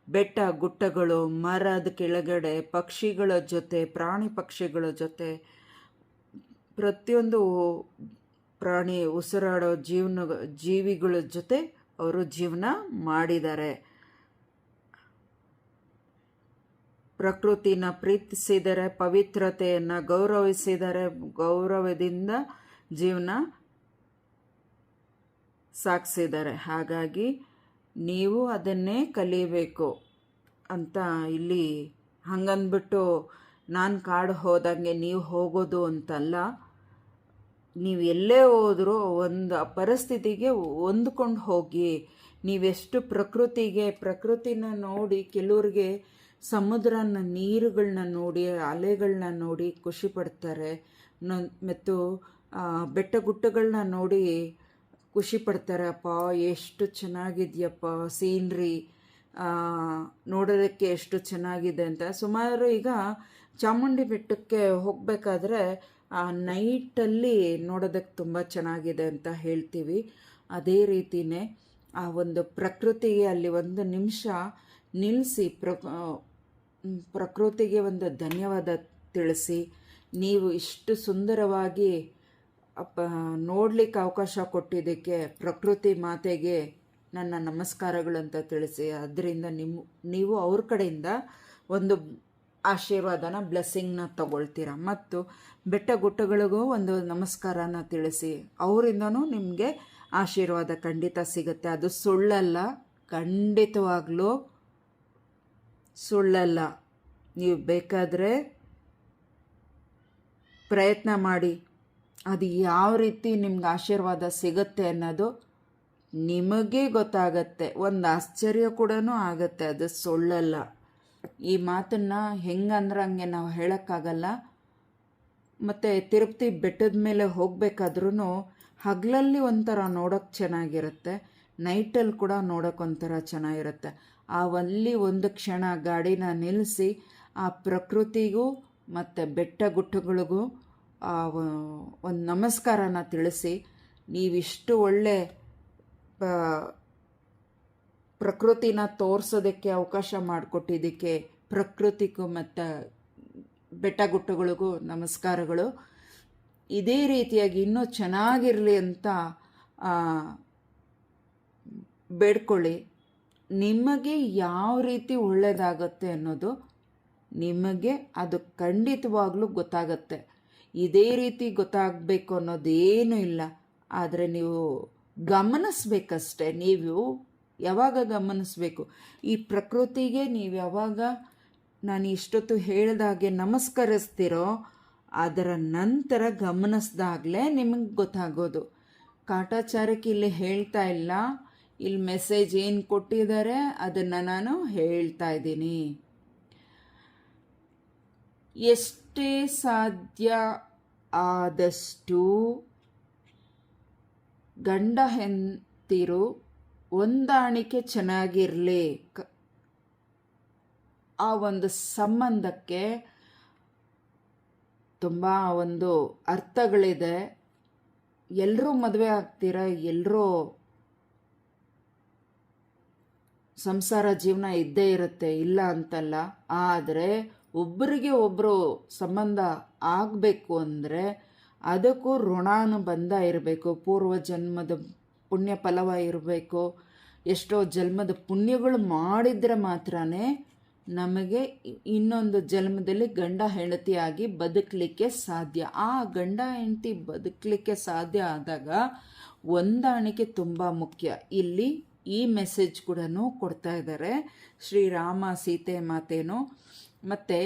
ಬೆಟ್ಟ ಗುಡ್ಡಗಳು, ಮರದ ಕೆಳಗಡೆ ಪಕ್ಷಿಗಳ ಜೊತೆ, ಪ್ರಾಣಿ ಪಕ್ಷಿಗಳ ಜೊತೆ, ಪ್ರತಿಯೊಂದು ಪ್ರಾಣಿ ಉಸಿರಾಡೋ ಜೀವಿಗಳ ಜೊತೆ ಅವರು ಜೀವನ ಮಾಡಿದ್ದಾರೆ. ಪ್ರಕೃತಿನ ಪ್ರೀತಿಸಿದರೆ, ಪವಿತ್ರತೆಯನ್ನು ಗೌರವಿಸಿದರೆ, ಗೌರವದಿಂದ ಜೀವನ ಸಾಗಿಸಿದ್ದಾರೆ. ಹಾಗಾಗಿ ನೀವು ಅದನ್ನೇ ಕಲಿಬೇಕು ಅಂತ ಇಲ್ಲಿ ಹಂಗಂದ್ಬಿಟ್ಟು ನಾನು ಕಾಡು ಹೋದಂಗೆ ನೀವು ಹೋಗೋದು ಅಂತಲ್ಲ. ನೀವು ಎಲ್ಲೇ ಹೋದರೂ ಒಂದು ಪರಿಸ್ಥಿತಿಗೆ ಹೊಂದ್ಕೊಂಡು ಹೋಗಿ. ನೀವೆಷ್ಟು ಪ್ರಕೃತಿನ ನೋಡಿ, ಕೆಲವ್ರಿಗೆ ಸಮುದ್ರನ ನೀರುಗಳನ್ನ ನೋಡಿ, ಅಲೆಗಳನ್ನ ನೋಡಿ ಖುಷಿ ಪಡ್ತಾರೆ, ಮತ್ತು ಬೆಟ್ಟ ಗುಡ್ಡಗಳನ್ನ ನೋಡಿ ಖುಷಿ ಪಡ್ತಾರೆ. ಅಪ್ಪ ಎಷ್ಟು ಚೆನ್ನಾಗಿದೆಯಪ್ಪ ಸೀನ್ರಿ, ನೋಡೋದಕ್ಕೆ ಎಷ್ಟು ಚೆನ್ನಾಗಿದೆ ಅಂತ. ಸುಮಾರು ಈಗ ಚಾಮುಂಡಿ ಬೆಟ್ಟಕ್ಕೆ ಹೋಗಬೇಕಾದ್ರೆ ನೈಟಲ್ಲಿ ನೋಡೋದಕ್ಕೆ ತುಂಬ ಚೆನ್ನಾಗಿದೆ ಅಂತ ಹೇಳ್ತೀವಿ. ಅದೇ ರೀತಿಯೇ ಆ ಒಂದು ಪ್ರಕೃತಿಗೆ ಅಲ್ಲಿ ಒಂದು ನಿಮಿಷ ನಿಲ್ಲಿಸಿ ಪ್ರಕೃತಿಗೆ ಒಂದು ಧನ್ಯವಾದ ತಿಳಿಸಿ, ನೀವು ಇಷ್ಟು ಸುಂದರವಾಗಿ ನೋಡಲಿಕ್ಕೆ ಅವಕಾಶ ಕೊಟ್ಟಿದ್ದಕ್ಕೆ ಪ್ರಕೃತಿ ಮಾತೆಗೆ ನನ್ನ ನಮಸ್ಕಾರಗಳಂತ ತಿಳಿಸಿ. ಅದರಿಂದ ನೀವು ಅವ್ರ ಕಡೆಯಿಂದ ಒಂದು ಆಶೀರ್ವಾದನ, ಬ್ಲೆಸ್ಸಿಂಗ್ನ ತಗೊಳ್ತೀರ. ಮತ್ತು ಬೆಟ್ಟ ಗುಡ್ಡಗಳಿಗೂ ಒಂದು ನಮಸ್ಕಾರನ ತಿಳಿಸಿ, ಅವರಿಂದನೂ ನಿಮಗೆ ಆಶೀರ್ವಾದ ಖಂಡಿತ ಸಿಗುತ್ತೆ. ಅದು ಸುಳ್ಳಲ್ಲ, ಖಂಡಿತವಾಗ್ಲೂ ಸುಳ್ಳಲ್ಲ. ನೀವು ಬೇಕಾದರೆ ಪ್ರಯತ್ನ ಮಾಡಿ, ಅದು ಯಾವ ರೀತಿ ನಿಮ್ಗೆ ಆಶೀರ್ವಾದ ಸಿಗುತ್ತೆ ಅನ್ನೋದು ನಿಮಗೇ ಗೊತ್ತಾಗತ್ತೆ. ಒಂದು ಆಶ್ಚರ್ಯ ಕೂಡ ಆಗತ್ತೆ, ಅದು ಸುಳ್ಳಲ್ಲ. ಈ ಮಾತನ್ನು ಹೆಂಗಂದ್ರೆ ಹಂಗೆ ನಾವು ಹೇಳೋಕ್ಕಾಗಲ್ಲ. ಮತ್ತು ತಿರುಪತಿ ಬೆಟ್ಟದ ಮೇಲೆ ಹೋಗಬೇಕಾದ್ರೂ ಹಗಲಲ್ಲಿ ಒಂಥರ ನೋಡೋಕ್ಕೆ ಚೆನ್ನಾಗಿರುತ್ತೆ, ನೈಟಲ್ಲಿ ಕೂಡ ನೋಡೋಕೆ ಒಂಥರ ಚೆನ್ನಾಗಿರುತ್ತೆ. ಅಲ್ಲಿ ಒಂದು ಕ್ಷಣ ಗಾಡಿನ ನಿಲ್ಲಿಸಿ ಆ ಪ್ರಕೃತಿಗೂ ಮತ್ತು ಬೆಟ್ಟ ಗುಡ್ಡಗಳಿಗೂ ಒಂದು ನಮಸ್ಕಾರನ ತಿಳಿಸಿ, ನೀವಿಷ್ಟು ಒಳ್ಳೆ ಪ್ರಕೃತಿನ ತೋರಿಸೋದಕ್ಕೆ ಅವಕಾಶ ಮಾಡಿಕೊಟ್ಟಿದ್ದಕ್ಕೆ ಪ್ರಕೃತಿಗೂ ಮತ್ತು ಬೆಟ್ಟ ಗುಡ್ಡಗಳಿಗೂ ನಮಸ್ಕಾರಗಳು. ಇದೇ ರೀತಿಯಾಗಿ ಇನ್ನೂ ಚೆನ್ನಾಗಿರಲಿ ಅಂತ ಬೇಡ್ಕೊಳ್ಳಿ. ನಿಮಗೆ ಯಾವ ರೀತಿ ಒಳ್ಳೆಯದಾಗತ್ತೆ ಅನ್ನೋದು ನಿಮಗೆ ಅದು ಖಂಡಿತವಾಗ್ಲೂ ಗೊತ್ತಾಗತ್ತೆ. ಇದೇ ರೀತಿ ಗೊತ್ತಾಗಬೇಕು ಅನ್ನೋದೇನೂ ಇಲ್ಲ. ಆದರೆ ನೀವು ಗಮನಿಸ್ಬೇಕಷ್ಟೆ. ನೀವು ಯಾವಾಗ ಗಮನಿಸ್ಬೇಕು, ಈ ಪ್ರಕೃತಿಗೆ ನೀವು ಯಾವಾಗ ನಾನು ಇಷ್ಟೊತ್ತು ಹೇಳಿದಾಗೆ ನಮಸ್ಕರಿಸ್ತೀರೋ ಅದರ ನಂತರ ಗಮನಿಸ್ದಾಗಲೇ ನಿಮಗೆ ಗೊತ್ತಾಗೋದು. ಕಾಟಾಚಾರಕ್ಕೆ ಇಲ್ಲಿ ಹೇಳ್ತಾ ಇಲ್ಲ, ಇಲ್ಲಿ ಮೆಸೇಜ್ ಏನು ಕೊಟ್ಟಿದ್ದಾರೆ ಅದನ್ನು ನಾನು ಹೇಳ್ತಾ ಇದ್ದೀನಿ. ಎಷ್ಟೇ ಸಾಧ್ಯ ಆದಷ್ಟು ಗಂಡ ಹೆಂಡತಿರು ಹೊಂದಾಣಿಕೆ ಚೆನ್ನಾಗಿರಲಿ. ಆ ಒಂದು ಸಂಬಂಧಕ್ಕೆ ತುಂಬ ಒಂದು ಅರ್ಥಗಳಿದೆ. ಎಲ್ಲರೂ ಮದುವೆ ಆಗ್ತೀರ, ಎಲ್ಲರೂ ಸಂಸಾರ ಜೀವನ ಇದ್ದೇ ಇರುತ್ತೆ, ಇಲ್ಲ ಅಂತಲ್ಲ. ಆದರೆ ಒಬ್ಬರಿಗೆ ಒಬ್ಬರು ಸಂಬಂಧ ಆಗಬೇಕು ಅಂದರೆ ಅದಕ್ಕೂ ಋಣಾನುಬಂಧ ಇರಬೇಕು, ಪೂರ್ವ ಜನ್ಮದ ಪುಣ್ಯ ಫಲವ ಇರಬೇಕು. ಎಷ್ಟೋ ಜನ್ಮದ ಪುಣ್ಯಗಳು ಮಾಡಿದರೆ ಮಾತ್ರ ನಮಗೆ ಇನ್ನೊಂದು ಜನ್ಮದಲ್ಲಿ ಗಂಡ ಹೆಂಡತಿಯಾಗಿ ಬದುಕಲಿಕ್ಕೆ ಸಾಧ್ಯ. ಆ ಗಂಡ ಹೆಂಡತಿ ಬದುಕಲಿಕ್ಕೆ ಸಾಧ್ಯ ಆದಾಗ ಹೊಂದಾಣಿಕೆ ತುಂಬ ಮುಖ್ಯ. ಇಲ್ಲಿ ಈ ಮೆಸೇಜ್ ಕೂಡ ಕೊಡ್ತಾ ಇದ್ದಾರೆ ಶ್ರೀರಾಮ ಸೀತೆ ಮಾತೇನು. ಮತ್ತು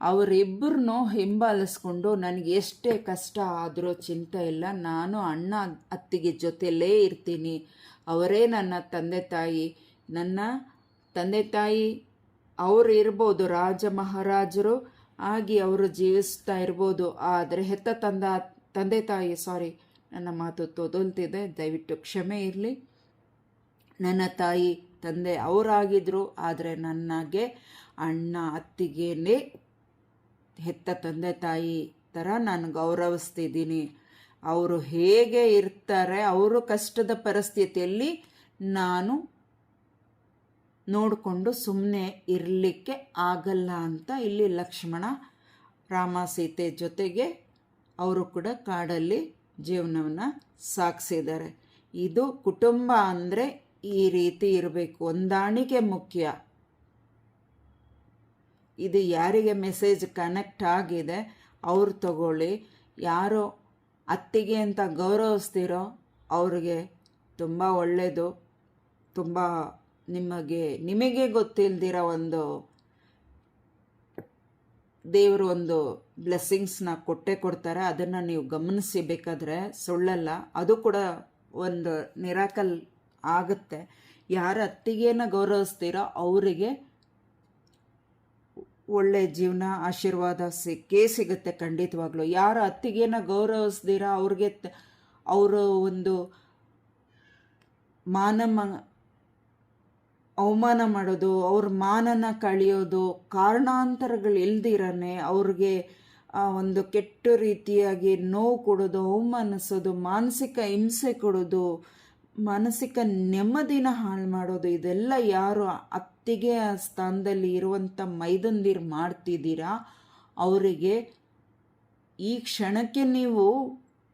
ಅವರಿಬ್ಬರನ್ನೂ ಹಿಂಬಾಲಿಸ್ಕೊಂಡು ನನಗೆ ಎಷ್ಟೇ ಕಷ್ಟ ಆದರೂ ಚಿಂತೆ ಇಲ್ಲ, ನಾನು ಅಣ್ಣ ಅತ್ತಿಗೆ ಜೊತೆಯಲ್ಲೇ ಇರ್ತೀನಿ, ಅವರೇ ನನ್ನ ತಂದೆ ತಾಯಿ. ನನ್ನ ತಂದೆ ತಾಯಿ ಅವರು ಇರ್ಬೋದು, ರಾಜ ಮಹಾರಾಜರು ಆಗಿ ಅವರು ಜೀವಿಸ್ತಾ ಇರ್ಬೋದು, ಆದರೆ ಹೆತ್ತ ತಂದೆ ತಾಯಿ ನನ್ನ ಮಾತು ತೊದಲ್ತಿದೆ, ದಯವಿಟ್ಟು ಕ್ಷಮೆ ಇರಲಿ. ನನ್ನ ತಾಯಿ ತಂದೆ ಅವರಾಗಿದ್ದರು, ಆದರೆ ನನಗೆ ಅಣ್ಣ ಅತ್ತಿಗೆನೇ ಹೆತ್ತ ತಂದೆ ತಾಯಿ ಥರ ನಾನು ಗೌರವಿಸ್ತಿದ್ದೀನಿ. ಅವರು ಹೇಗೆ ಇರ್ತಾರೆ, ಅವರು ಕಷ್ಟದ ಪರಿಸ್ಥಿತಿಯಲ್ಲಿ ನಾನು ನೋಡಿಕೊಂಡು ಸುಮ್ಮನೆ ಇರಲಿಕ್ಕೆ ಆಗಲ್ಲ ಅಂತ ಇಲ್ಲಿ ಲಕ್ಷ್ಮಣ ರಾಮ ಸೀತೆ ಜೊತೆಗೆ ಅವರು ಕೂಡ ಕಾಡಲ್ಲಿ ಜೀವನವನ್ನು ಸಾಗಿಸಿದ್ದಾರೆ. ಇದು ಕುಟುಂಬ ಅಂದರೆ ಈ ರೀತಿ ಇರಬೇಕು, ಹೊಂದಾಣಿಕೆ ಮುಖ್ಯ. ಇದು ಯಾರಿಗೆ ಮೆಸೇಜ್ ಕನೆಕ್ಟ್ ಆಗಿದೆ ಅವ್ರು ತಗೊಳ್ಳಿ. ಯಾರು ಅತ್ತಿಗೆ ಅಂತ ಗೌರವಿಸ್ತೀರೋ ಅವ್ರಿಗೆ ತುಂಬ ಒಳ್ಳೆಯದು. ತುಂಬ ನಿಮಗೆ ಗೊತ್ತಿಲ್ದಿರ ಒಂದು ದೇವರು ಒಂದು ಬ್ಲೆಸ್ಸಿಂಗ್ಸ್ನ ಕೊಟ್ಟೇ ಕೊಡ್ತಾರೆ. ಅದನ್ನು ನೀವು ಗಮನಿಸಿ, ಬೇಕಾದರೆ ಸುಳ್ಳಲ್ಲ, ಅದು ಕೂಡ ಒಂದು ಮಿರಾಕಲ್ ಆಗುತ್ತೆ. ಯಾರು ಅತ್ತಿಗೆನ ಗೌರವಿಸ್ತೀರೋ ಅವರಿಗೆ ಒಳ್ಳೆಯ ಜೀವನ ಆಶೀರ್ವಾದ ಸಿಗುತ್ತೆ ಖಂಡಿತವಾಗ್ಲೂ. ಯಾರು ಅತ್ತಿಗೆನ ಗೌರವಿಸ್ದಿರ ಅವ್ರಿಗೆ ಅವರು ಒಂದು ಅವಮಾನ ಮಾಡೋದು, ಅವ್ರ ಮಾನನ ಕಳೆಯೋದು, ಕಾರಣಾಂತರಗಳು ಇಲ್ದಿರನೆ ಅವ್ರಿಗೆ ಒಂದು ಕೆಟ್ಟ ರೀತಿಯಾಗಿ ನೋವು ಕೊಡೋದು, ಅವಮಾನಿಸೋದು, ಮಾನಸಿಕ ಹಿಂಸೆ ಕೊಡೋದು, ಮಾನಸಿಕ ನೆಮ್ಮದಿನ ಹಾಳು ಮಾಡೋದು, ಇದೆಲ್ಲ ಯಾರು ಅತ್ತಿಗೆ ಸ್ಥಾನದಲ್ಲಿ ಇರುವಂಥ ಮೈದಂದಿರು ಮಾಡ್ತಿದ್ದೀರಾ ಅವರಿಗೆ ಈ ಕ್ಷಣಕ್ಕೆ ನೀವು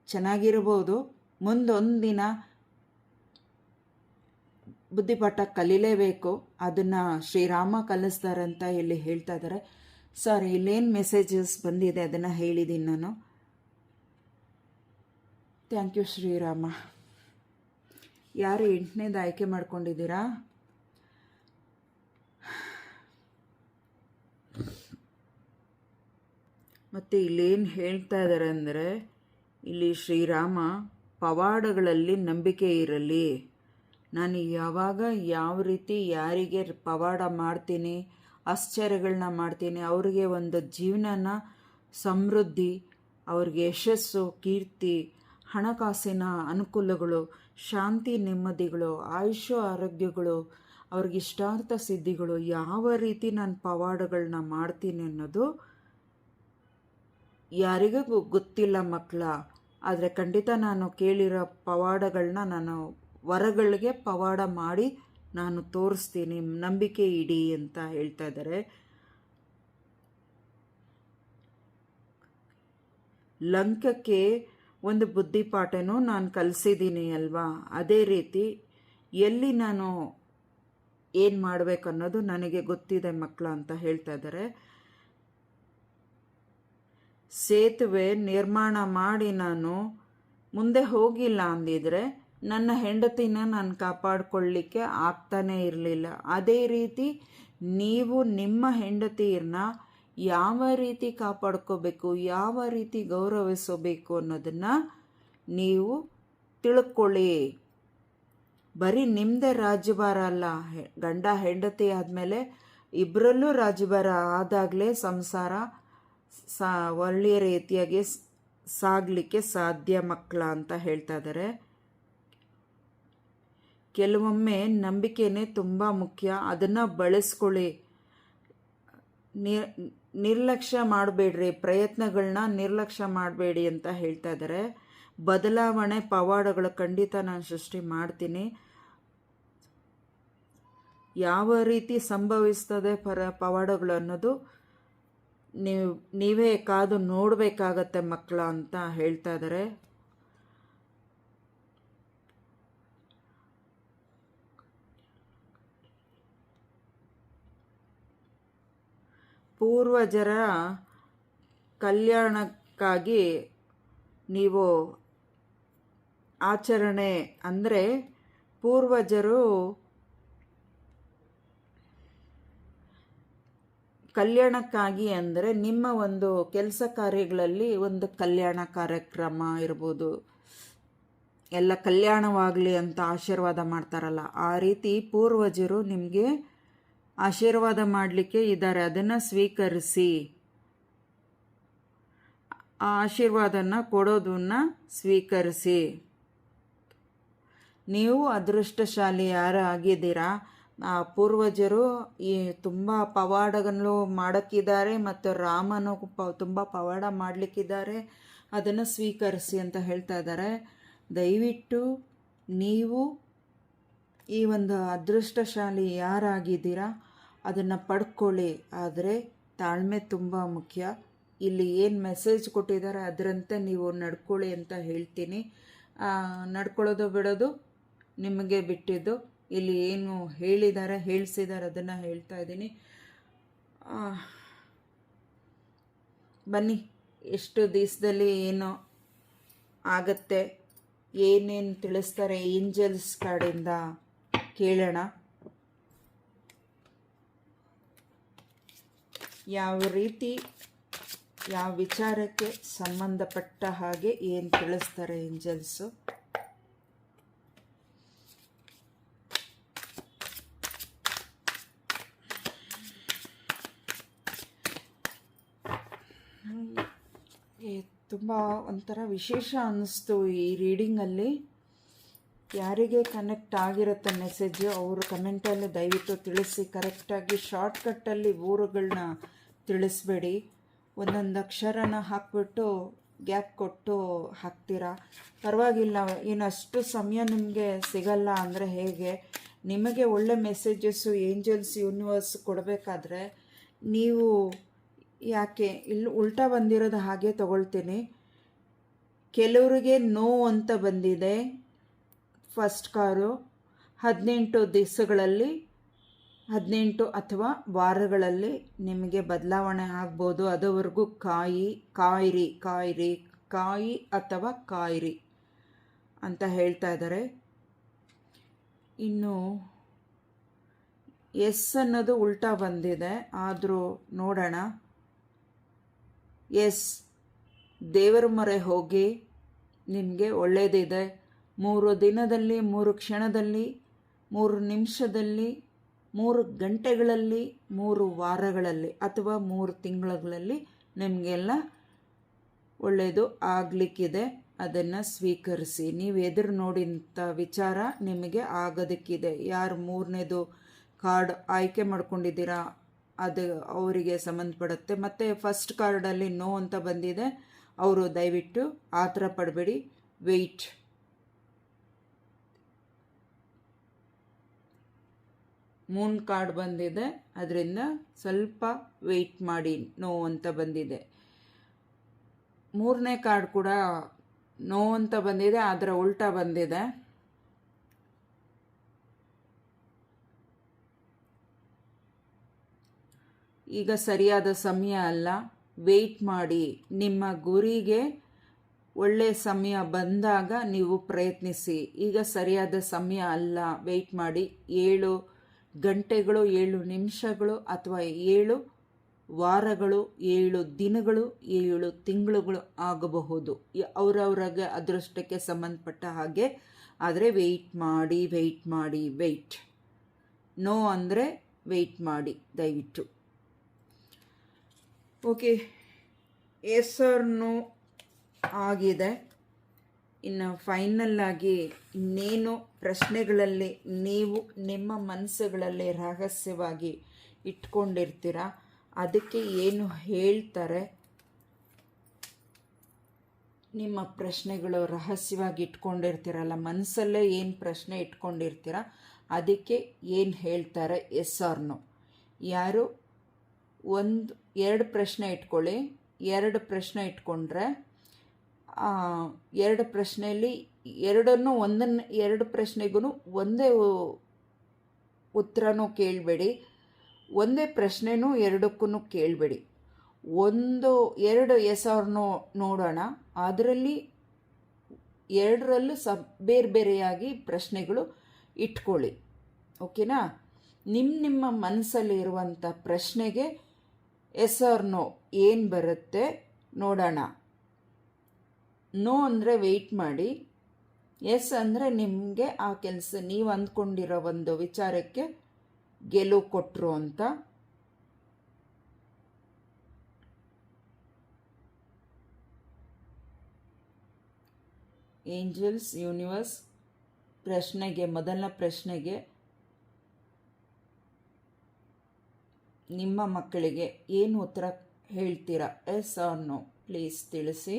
ಚೆನ್ನಾಗಿರ್ಬೋದು, ಮುಂದೊಂದು ದಿನ ಬುದ್ಧಿಪಾಠ ಕಲೀಲೇಬೇಕು. ಅದನ್ನು ಶ್ರೀರಾಮ ಕಲಿಸ್ತಾರಂತ ಇಲ್ಲಿ ಹೇಳ್ತಾ ಇದ್ದಾರೆ. ಸರ್, ಇಲ್ಲೇನು ಮೆಸೇಜಸ್ ಬಂದಿದೆ ಅದನ್ನು ಹೇಳಿದ್ದೀನಿ ನಾನು. Thank you Srirama. ಯಾರು 8ನೇದು ಆಯ್ಕೆ ಮಾಡ್ಕೊಂಡಿದ್ದೀರಾ? ಮತ್ತು ಇಲ್ಲೇನು ಹೇಳ್ತಾ ಇದ್ದಾರೆ ಅಂದರೆ, ಇಲ್ಲಿ ಶ್ರೀರಾಮ ಪವಾಡಗಳಲ್ಲಿ ನಂಬಿಕೆ ಇರಲಿ. ನಾನು ಯಾವಾಗ ಯಾವ ರೀತಿ ಯಾರಿಗೆ ಪವಾಡ ಮಾಡ್ತೀನಿ, ಆಶ್ಚರ್ಯಗಳನ್ನ ಮಾಡ್ತೀನಿ, ಅವರಿಗೆ ಒಂದು ಜೀವನನ ಸಮೃದ್ಧಿ, ಅವ್ರಿಗೆ ಯಶಸ್ಸು, ಕೀರ್ತಿ, ಹಣಕಾಸಿನ ಅನುಕೂಲಗಳು, ಶಾಂತಿ ನೆಮ್ಮದಿಗಳು, ಆಯುಷ್ಯ ಆರೋಗ್ಯಗಳು, ಅವ್ರಿಗೆ ಇಷ್ಟಾರ್ಥ ಸಿದ್ಧಿಗಳು, ಯಾವ ರೀತಿ ನಾನು ಪವಾಡಗಳನ್ನ ಮಾಡ್ತೀನಿ ಅನ್ನೋದು ಯಾರಿಗೂ ಗೊತ್ತಿಲ್ಲ ಮಕ್ಕಳ. ಆದರೆ ಖಂಡಿತ ನಾನು ಕೇಳಿರೋ ಪವಾಡಗಳನ್ನ ನಾನು ವರಗಳಿಗೆ ಪವಾಡ ಮಾಡಿ ನಾನು ತೋರಿಸ್ತೀನಿ, ನಂಬಿಕೆ ಇಡಿ ಅಂತ ಹೇಳ್ತಾ ಇದ್ದಾರೆ. ಲಂಕಕ್ಕೆ ಒಂದು ಬುದ್ಧಿಪಾಠನೂ ನಾನು ಕಲಿಸಿದ್ದೀನಿ ಅಲ್ವಾ, ಅದೇ ರೀತಿ ಎಲ್ಲಿ ನಾನು ಏನು ಮಾಡಬೇಕು ಅನ್ನೋದು ನನಗೆ ಗೊತ್ತಿದೆ ಮಕ್ಕಳ ಅಂತ ಹೇಳ್ತಾ ಇದ್ದಾರೆ. ಸೇತುವೆ ನಿರ್ಮಾಣ ಮಾಡಿ ನಾನು ಮುಂದೆ ಹೋಗಿಲ್ಲ ಅಂದಿದ್ರೆ ನನ್ನ ಹೆಂಡತಿನ ನಾನು ಕಾಪಾಡಿಕೊಳ್ಳಿಕ್ಕೆ ಆಗ್ತಾನೇ ಇರಲಿಲ್ಲ. ಅದೇ ರೀತಿ ನೀವು ನಿಮ್ಮ ಹೆಂಡತಿಯರನ್ನ ಯಾವ ರೀತಿ ಕಾಪಾಡ್ಕೋಬೇಕು, ಯಾವ ರೀತಿ ಗೌರವಿಸಬೇಕು ಅನ್ನೋದನ್ನು ನೀವು ತಿಳ್ಕೊಳ್ಳಿ. ಬರೀ ನಿಮ್ಮದೇ ರಾಜ್ಯಭಾರ ಅಲ್ಲ, ಗಂಡ ಹೆಂಡತಿ ಆದಮೇಲೆ ಇಬ್ಬರಲ್ಲೂ ರಾಜ್ಯಭಾರ ಆದಾಗಲೇ ಸಂಸಾರ ಒಳ್ಳೆಯ ರೀತಿಯಾಗಿ ಸಾಗಲಿಕ್ಕೆ ಸಾಧ್ಯ ಮಕ್ಕಳ ಅಂತ ಹೇಳ್ತಾ ಇದ್ದಾರೆ. ಕೆಲವೊಮ್ಮೆ ನಂಬಿಕೆನೇ ತುಂಬ ಮುಖ್ಯ, ಅದನ್ನು ಬಳಸ್ಕೊಳ್ಳಿ. ನಿರ್ಲಕ್ಷ್ಯ ಮಾಡಬೇಡ್ರಿ, ಪ್ರಯತ್ನಗಳನ್ನ ನಿರ್ಲಕ್ಷ್ಯ ಮಾಡಬೇಡಿ ಅಂತ ಹೇಳ್ತಾ ಇದ್ದಾರೆ. ಬದಲಾವಣೆ ಪವಾಡಗಳು ಖಂಡಿತ ನಾನು ಸೃಷ್ಟಿ ಮಾಡ್ತೀನಿ. ಯಾವ ರೀತಿ ಸಂಭವಿಸ್ತದೆ ಪವಾಡಗಳು ಅನ್ನೋದು ನೀವೇ ಕಾದು ನೋಡಬೇಕಾಗತ್ತೆ ಮಕ್ಕಳ ಅಂತ ಹೇಳ್ತಾ ಇದ್ದಾರೆ. ಪೂರ್ವಜರ ಕಲ್ಯಾಣಕ್ಕಾಗಿ ನೀವು ಆಚರಣೆ ಅಂದರೆ ಪೂರ್ವಜರು ಕಲ್ಯಾಣಕ್ಕಾಗಿ ಅಂದರೆ ನಿಮ್ಮ ಒಂದು ಕೆಲಸ ಕಾರ್ಯಗಳಲ್ಲಿ ಒಂದು ಕಲ್ಯಾಣ ಕಾರ್ಯಕ್ರಮ ಇರ್ಬೋದು, ಎಲ್ಲ ಕಲ್ಯಾಣವಾಗಲಿ ಅಂತ ಆಶೀರ್ವಾದ ಮಾಡ್ತಾರಲ್ಲ, ಆ ರೀತಿ ಪೂರ್ವಜರು ನಿಮಗೆ ಆಶೀರ್ವಾದ ಮಾಡಲಿಕ್ಕೆ ಇದ್ದಾರೆ. ಅದನ್ನು ಸ್ವೀಕರಿಸಿ, ಆ ಆಶೀರ್ವಾದನ ಕೊಡೋದನ್ನು ಸ್ವೀಕರಿಸಿ. ನೀವು ಅದೃಷ್ಟಶಾಲಿ ಯಾರು ಆಗಿದ್ದೀರಾ, ಆ ಪೂರ್ವಜರು ಈ ತುಂಬ ಪವಾಡಗಳು ಮಾಡೋಕ್ಕಿದ್ದಾರೆ ಮತ್ತು ರಾಮನು ತುಂಬ ಪವಾಡ ಮಾಡಲಿಕ್ಕಿದ್ದಾರೆ, ಅದನ್ನು ಸ್ವೀಕರಿಸಿ ಅಂತ ಹೇಳ್ತಾ ಇದ್ದಾರೆ. ದಯವಿಟ್ಟು ನೀವು ಈ ಒಂದು ಅದೃಷ್ಟಶಾಲಿ ಯಾರಾಗಿದ್ದೀರಾ ಅದನ್ನು ಪಡ್ಕೊಳ್ಳಿ. ಆದರೆ ತಾಳ್ಮೆ ತುಂಬ ಮುಖ್ಯ. ಇಲ್ಲಿ ಏನು ಮೆಸೇಜ್ ಕೊಟ್ಟಿದ್ದಾರೆ ಅದರಂತೆ ನೀವು ನಡ್ಕೊಳ್ಳಿ ಅಂತ ಹೇಳ್ತೀನಿ. ನಡ್ಕೊಳ್ಳೋದು ಬಿಡೋದು ನಿಮಗೆ ಬಿಟ್ಟಿದ್ದು. ಇಲ್ಲಿ ಏನು ಹೇಳಿಸಿದ್ದಾರೆ ಅದನ್ನು ಹೇಳ್ತಾ ಇದ್ದೀನಿ. ಬನ್ನಿ, ಎಷ್ಟು ದಿವಸದಲ್ಲಿ ಏನು ಆಗತ್ತೆ, ಏನೇನು ತಿಳಿಸ್ತಾರೆ ಏಂಜಲ್ಸ್ ಕಡೆಯಿಂದ ಕೇಳೋಣ. ಯಾವ ರೀತಿ ಯಾವ ವಿಚಾರಕ್ಕೆ ಸಂಬಂಧಪಟ್ಟ ಹಾಗೆ ಏನು ತಿಳಿಸ್ತಾರೆ ಏಂಜಲ್ಸು. ತುಂಬ ಒಂಥರ ವಿಶೇಷ ಅನ್ನಿಸ್ತು ಈ ರೀಡಿಂಗಲ್ಲಿ. ಯಾರಿಗೆ ಕನೆಕ್ಟ್ ಆಗಿರುತ್ತೆ ಮೆಸೇಜು ಅವರು ಕಮೆಂಟಲ್ಲಿ ದಯವಿಟ್ಟು ತಿಳಿಸಿ. ಕರೆಕ್ಟಾಗಿ ಶಾರ್ಟ್ಕಟ್ಟಲ್ಲಿ ಊರುಗಳನ್ನ ತಿಳಿಸ್ಬೇಡಿ. ಒಂದೊಂದು ಅಕ್ಷರನ ಹಾಕ್ಬಿಟ್ಟು ಗ್ಯಾಪ್ ಕೊಟ್ಟು ಹಾಕ್ತೀರಾ, ಪರವಾಗಿಲ್ಲ. ಇನ್ನಷ್ಟು ಸಮಯ ನಿಮಗೆ ಸಿಗಲ್ಲ ಅಂದರೆ ಹೇಗೆ? ನಿಮಗೆ ಒಳ್ಳೆ ಮೆಸೇಜಸ್ಸು ಏಂಜಲ್ಸ್ ಯೂನಿವರ್ಸ್ ಕೊಡಬೇಕಾದ್ರೆ ನೀವು ಯಾಕೆ ಇಲ್ಲಿ ಉಲ್ಟಾ ಬಂದಿರೋದು ಹಾಗೆ ತಗೊಳ್ತೀನಿ. ಕೆಲವರಿಗೆ ನೋ ಅಂತ ಬಂದಿದೆ. ಫಸ್ಟ್ ಕಾರು 18 ದಿವಸಗಳಲ್ಲಿ 18 ಅಥವಾ ವಾರಗಳಲ್ಲಿ ನಿಮಗೆ ಬದಲಾವಣೆ ಆಗ್ಬೋದು. ಅದುವರೆಗೂ ಕಾಯಿ ಅಥವಾ ಕಾಯಿರಿ ಅಂತ ಹೇಳ್ತಾ ಇದ್ದಾರೆ. ಇನ್ನು ಎಸ್ ಅನ್ನೋದು ಉಲ್ಟಾ ಬಂದಿದೆ, ಆದರೂ ನೋಡೋಣ. ಎಸ್, ದೇವರ ಮೊರೆ ಹೋಗಿ, ನಿಮಗೆ ಒಳ್ಳೆಯದಿದೆ. 3 ದಿನದಲ್ಲಿ, 3 ಕ್ಷಣದಲ್ಲಿ, 3 ನಿಮಿಷದಲ್ಲಿ, 3 ಗಂಟೆಗಳಲ್ಲಿ, 3 ವಾರಗಳಲ್ಲಿ ಅಥವಾ 3 ತಿಂಗಳಲ್ಲಿ ನಿಮಗೆಲ್ಲ ಒಳ್ಳೆಯದು ಆಗಲಿಕ್ಕಿದೆ. ಅದನ್ನು ಸ್ವೀಕರಿಸಿ. ನೀವು ಎದುರು ನೋಡಿದಂಥ ವಿಚಾರ ನಿಮಗೆ ಆಗೋದಕ್ಕಿದೆ. ಯಾರು 3ನೇದು ಕಾರ್ಡ್ ಆಯ್ಕೆ ಮಾಡ್ಕೊಂಡಿದ್ದೀರಾ ಅದು ಅವರಿಗೆ ಸಂಬಂಧಪಡುತ್ತೆ. ಮತ್ತು ಫಸ್ಟ್ ಕಾರ್ಡಲ್ಲಿ ನೋ ಅಂತ ಬಂದಿದೆ, ಅವರು ದಯವಿಟ್ಟು ಆತರ ಪಡಬೇಡಿ, ವೆಯ್ಟ್. ಮೂನ್ ಕಾರ್ಡ್ ಬಂದಿದೆ, ಅದರಿಂದ ಸ್ವಲ್ಪ ವೆಯ್ಟ್ ಮಾಡಿ. ನೋ ಅಂತ ಬಂದಿದೆ. 3ನೇ ಕಾರ್ಡ್ ಕೂಡ ನೋ ಅಂತ ಬಂದಿದೆ, ಅದರ ಉಲ್ಟಾ ಬಂದಿದೆ. ಈಗ ಸರಿಯಾದ ಸಮಯ ಅಲ್ಲ, ವೆಯ್ಟ್ ಮಾಡಿ. ನಿಮ್ಮ ಗುರಿಗೆ ಒಳ್ಳೆಯ ಸಮಯ ಬಂದಾಗ ನೀವು ಪ್ರಯತ್ನಿಸಿ. ಈಗ ಸರಿಯಾದ ಸಮಯ ಅಲ್ಲ, ವೆಯ್ಟ್ ಮಾಡಿ. 7 ಗಂಟೆಗಳು, 7 ನಿಮಿಷಗಳು ಅಥವಾ 7 ವಾರಗಳು, 7 ದಿನಗಳು, 7 ತಿಂಗಳುಗಳು ಆಗಬಹುದು. ಅವರವ್ರಿಗೆ ಅದೃಷ್ಟಕ್ಕೆ ಸಂಬಂಧಪಟ್ಟ ಹಾಗೆ. ಆದರೆ ವೆಯ್ಟ್ ಮಾಡಿ, ವೆಯ್ಟ್ ಮಾಡಿ, ವೆಯ್ಟ್. ನೋ ಅಂದರೆ ವೆಯ್ಟ್ ಮಾಡಿ ದಯವಿಟ್ಟು. ಓಕೆ, ಎಸ್ ಆರ್ ನೋ ಆಗಿದೆ. ಇನ್ನು ಫೈನಲ್ ಆಗಿ ಇನ್ನೇನು ಪ್ರಶ್ನೆಗಳಲ್ಲಿ ನೀವು ನಿಮ್ಮ ಮನಸ್ಸುಗಳಲ್ಲಿ ರಹಸ್ಯವಾಗಿ ಇಟ್ಕೊಂಡಿರ್ತೀರ, ಅದಕ್ಕೆ ಏನು ಹೇಳ್ತಾರೆ, ನಿಮ್ಮ ಪ್ರಶ್ನೆಗಳು ರಹಸ್ಯವಾಗಿ ಇಟ್ಕೊಂಡಿರ್ತೀರಲ್ಲ, ಮನಸ್ಸಲ್ಲೇ ಏನು ಪ್ರಶ್ನೆ ಇಟ್ಕೊಂಡಿರ್ತೀರ ಅದಕ್ಕೆ ಏನು ಹೇಳ್ತಾರೆ ಎಸ್ ಆರ್ ನೋ. ಯಾರು 2 ಪ್ರಶ್ನೆ ಇಟ್ಕೊಳ್ಳಿ. 2 ಪ್ರಶ್ನೆ ಇಟ್ಕೊಂಡ್ರೆ 2 ಪ್ರಶ್ನೆಯಲ್ಲಿ ಒಂದನ್ನು 2 ಪ್ರಶ್ನೆಗೂ ಒಂದೇ ಉತ್ತರನೂ ಕೇಳಬೇಡಿ, ಒಂದೇ ಪ್ರಶ್ನೆನೂ 2ಕ್ಕೂ ಕೇಳಬೇಡಿ. 2 ಎಸ್ ಆರ್ ನೋ ನೋಡೋಣ. ಅದರಲ್ಲಿ 2ರಲ್ಲೂ ಬೇರೆ ಬೇರೆಯಾಗಿ ಪ್ರಶ್ನೆಗಳು ಇಟ್ಕೊಳ್ಳಿ. ಓಕೆನಾ? ನಿಮ್ಮ ಮನಸ್ಸಲ್ಲಿ ಇರುವಂಥ ಪ್ರಶ್ನೆಗೆ ಎಸ್ ಆರ್ ನೋ ಏನು ಬರುತ್ತೆ ನೋಡೋಣ. ನೋ ಅಂದರೆ ವೆಯ್ಟ್ ಮಾಡಿ, ಎಸ್ ಅಂದರೆ ನಿಮಗೆ ಆ ಕೆಲಸ ನೀವು ಅಂದ್ಕೊಂಡಿರೋ ಒಂದು ವಿಚಾರಕ್ಕೆ ಗೆಲುವು ಕೊಟ್ಟರು ಅಂತ. ಏಂಜಲ್ಸ್, ಯೂನಿವರ್ಸ್, ಮೊದಲನೇ ಪ್ರಶ್ನೆಗೆ ನಿಮ್ಮ ಮಕ್ಕಳಿಗೆ ಏನು ಉತ್ತರ ಹೇಳ್ತೀರಾ? ಎಸ್ ಆರ್ ನೋ ಪ್ಲೀಸ್ ತಿಳಿಸಿ.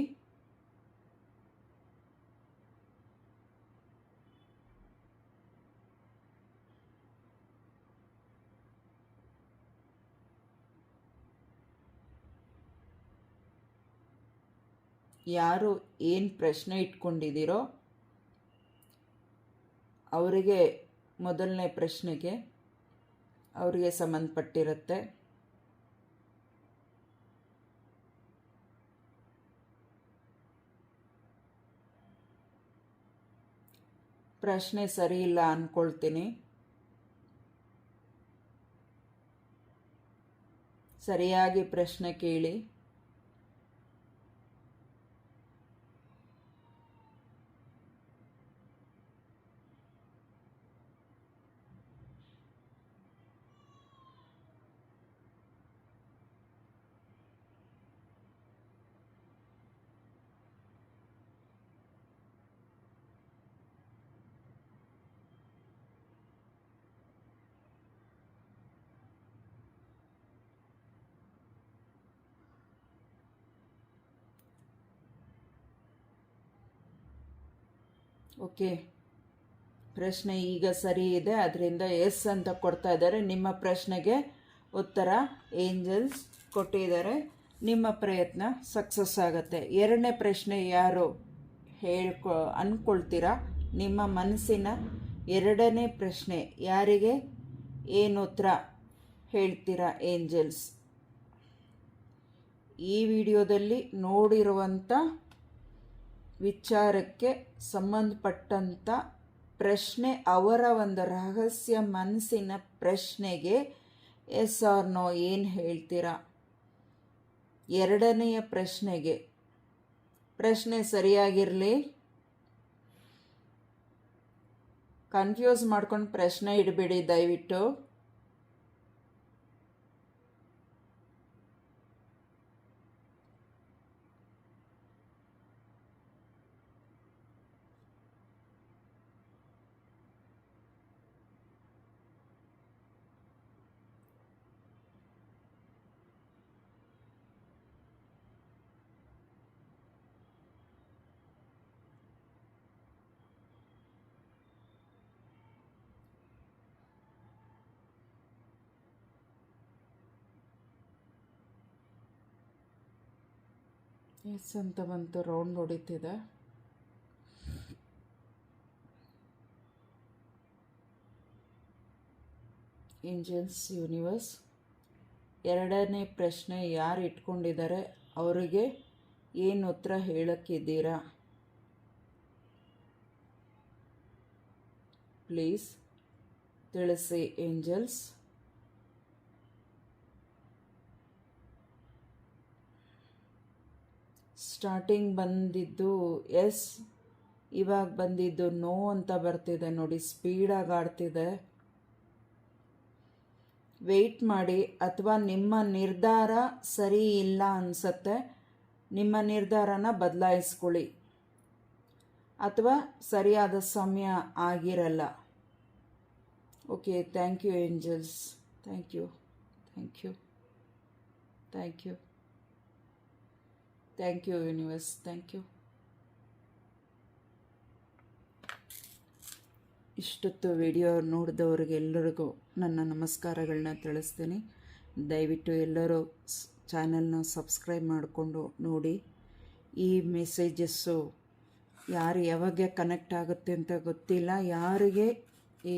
ಯಾರು ಏನು ಪ್ರಶ್ನೆ ಇಟ್ಕೊಂಡಿದ್ದೀರೋ ಅವರಿಗೆ ಮೊದಲನೇ ಪ್ರಶ್ನೆಗೆ ಅವರಿಗೆ ಸಂಬಂಧಪಟ್ಟಿರುತ್ತೆ. ಪ್ರಶ್ನೆ ಸರಿ ಇಲ್ಲ ಅಂದ್ಕೊಳ್ತೀನಿ. ಸರಿಯಾಗಿ ಪ್ರಶ್ನೆ ಕೇಳಿ. ಓಕೆ, ಪ್ರಶ್ನೆ ಈಗ ಸರಿ ಇದೆ, ಅದರಿಂದ ಎಸ್ ಅಂತ ಕೊಡ್ತಾ ಇದ್ದಾರೆ. ನಿಮ್ಮ ಪ್ರಶ್ನೆಗೆ ಉತ್ತರ ಏಂಜಲ್ಸ್ ಕೊಟ್ಟಿದ್ದಾರೆ. ನಿಮ್ಮ ಪ್ರಯತ್ನ ಸಕ್ಸಸ್ ಆಗುತ್ತೆ. 2ನೇ ಪ್ರಶ್ನೆ ಯಾರು ಅಂದ್ಕೊಳ್ತೀರಾ? ನಿಮ್ಮ ಮನಸ್ಸಿನ 2ನೇ ಪ್ರಶ್ನೆ ಯಾರಿಗೆ ಏನು ಉತ್ತರ ಹೇಳ್ತೀರಾ ಏಂಜಲ್ಸ್? ಈ ವಿಡಿಯೋದಲ್ಲಿ ನೋಡಿರುವಂಥ ವಿಚಾರಕ್ಕೆ ಸಂಬಂಧಪಟ್ಟಂಥ ಪ್ರಶ್ನೆ, ಅವರ ಒಂದು ರಹಸ್ಯ ಮನಸ್ಸಿನ ಪ್ರಶ್ನೆಗೆ ಎಸ್ ಆರ್ ನೋ ಏನು ಹೇಳ್ತೀರಾ? 2ನೆಯ ಪ್ರಶ್ನೆಗೆ ಪ್ರಶ್ನೆ ಸರಿಯಾಗಿರಲಿ. ಕನ್ಫ್ಯೂಸ್ ಮಾಡ್ಕೊಂಡು ಪ್ರಶ್ನೆ ಇಡಬೇಡಿ ದಯವಿಟ್ಟು. ಎಸ್ ಅಂತ ಬಂತು, ರೌಂಡ್ ಹೊಡಿತಿದೆ. ಏಂಜಲ್ಸ್, ಯೂನಿವರ್ಸ್, 2ನೇ ಪ್ರಶ್ನೆ ಯಾರು ಇಟ್ಕೊಂಡಿದ್ದಾರೆ ಅವರಿಗೆ ಏನು ಉತ್ತರ ಹೇಳಕ್ಕಿದ್ದೀರಾ? ಪ್ಲೀಸ್ ತಿಳಿಸಿ ಏಂಜಲ್ಸ್. ಸ್ಟಾರ್ಟಿಂಗ್ ಬಂದಿದ್ದು ಎಸ್, ಇವಾಗ ಬಂದಿದ್ದು ನೋ ಅಂತ ಬರ್ತಿದೆ ನೋಡಿ. ಸ್ಪೀಡಾಗಿ ಆಡ್ತಿದೆ. ವೆಯ್ಟ್ ಮಾಡಿ, ಅಥವಾ ನಿಮ್ಮ ನಿರ್ಧಾರ ಸರಿ ಇಲ್ಲ ಅನಿಸತ್ತೆ, ನಿಮ್ಮ ನಿರ್ಧಾರನ ಬದಲಾಯಿಸ್ಕೊಳ್ಳಿ, ಅಥವಾ ಸರಿಯಾದ ಸಮಯ ಆಗಿರಲ್ಲ. Okay, thank you angels, thank you, thank you, thank you, thank you universe, thank you. ಇಷ್ಟೊತ್ತು ವಿಡಿಯೋ ನೋಡಿದವ್ರಿಗೆಲ್ಲರಿಗೂ ನನ್ನ ನಮಸ್ಕಾರಗಳನ್ನ ತಿಳಿಸ್ತೀನಿ. ದಯವಿಟ್ಟು ಎಲ್ಲರೂ ಚಾನಲ್ನ ಸಬ್ಸ್ಕ್ರೈಬ್ ಮಾಡಿಕೊಂಡು ನೋಡಿ. ಈ ಮೆಸೇಜಸ್ಸು ಯಾರು ಯಾವಾಗ ಕನೆಕ್ಟ್ ಆಗುತ್ತೆ ಅಂತ ಗೊತ್ತಿಲ್ಲ, ಯಾರಿಗೆ ಈ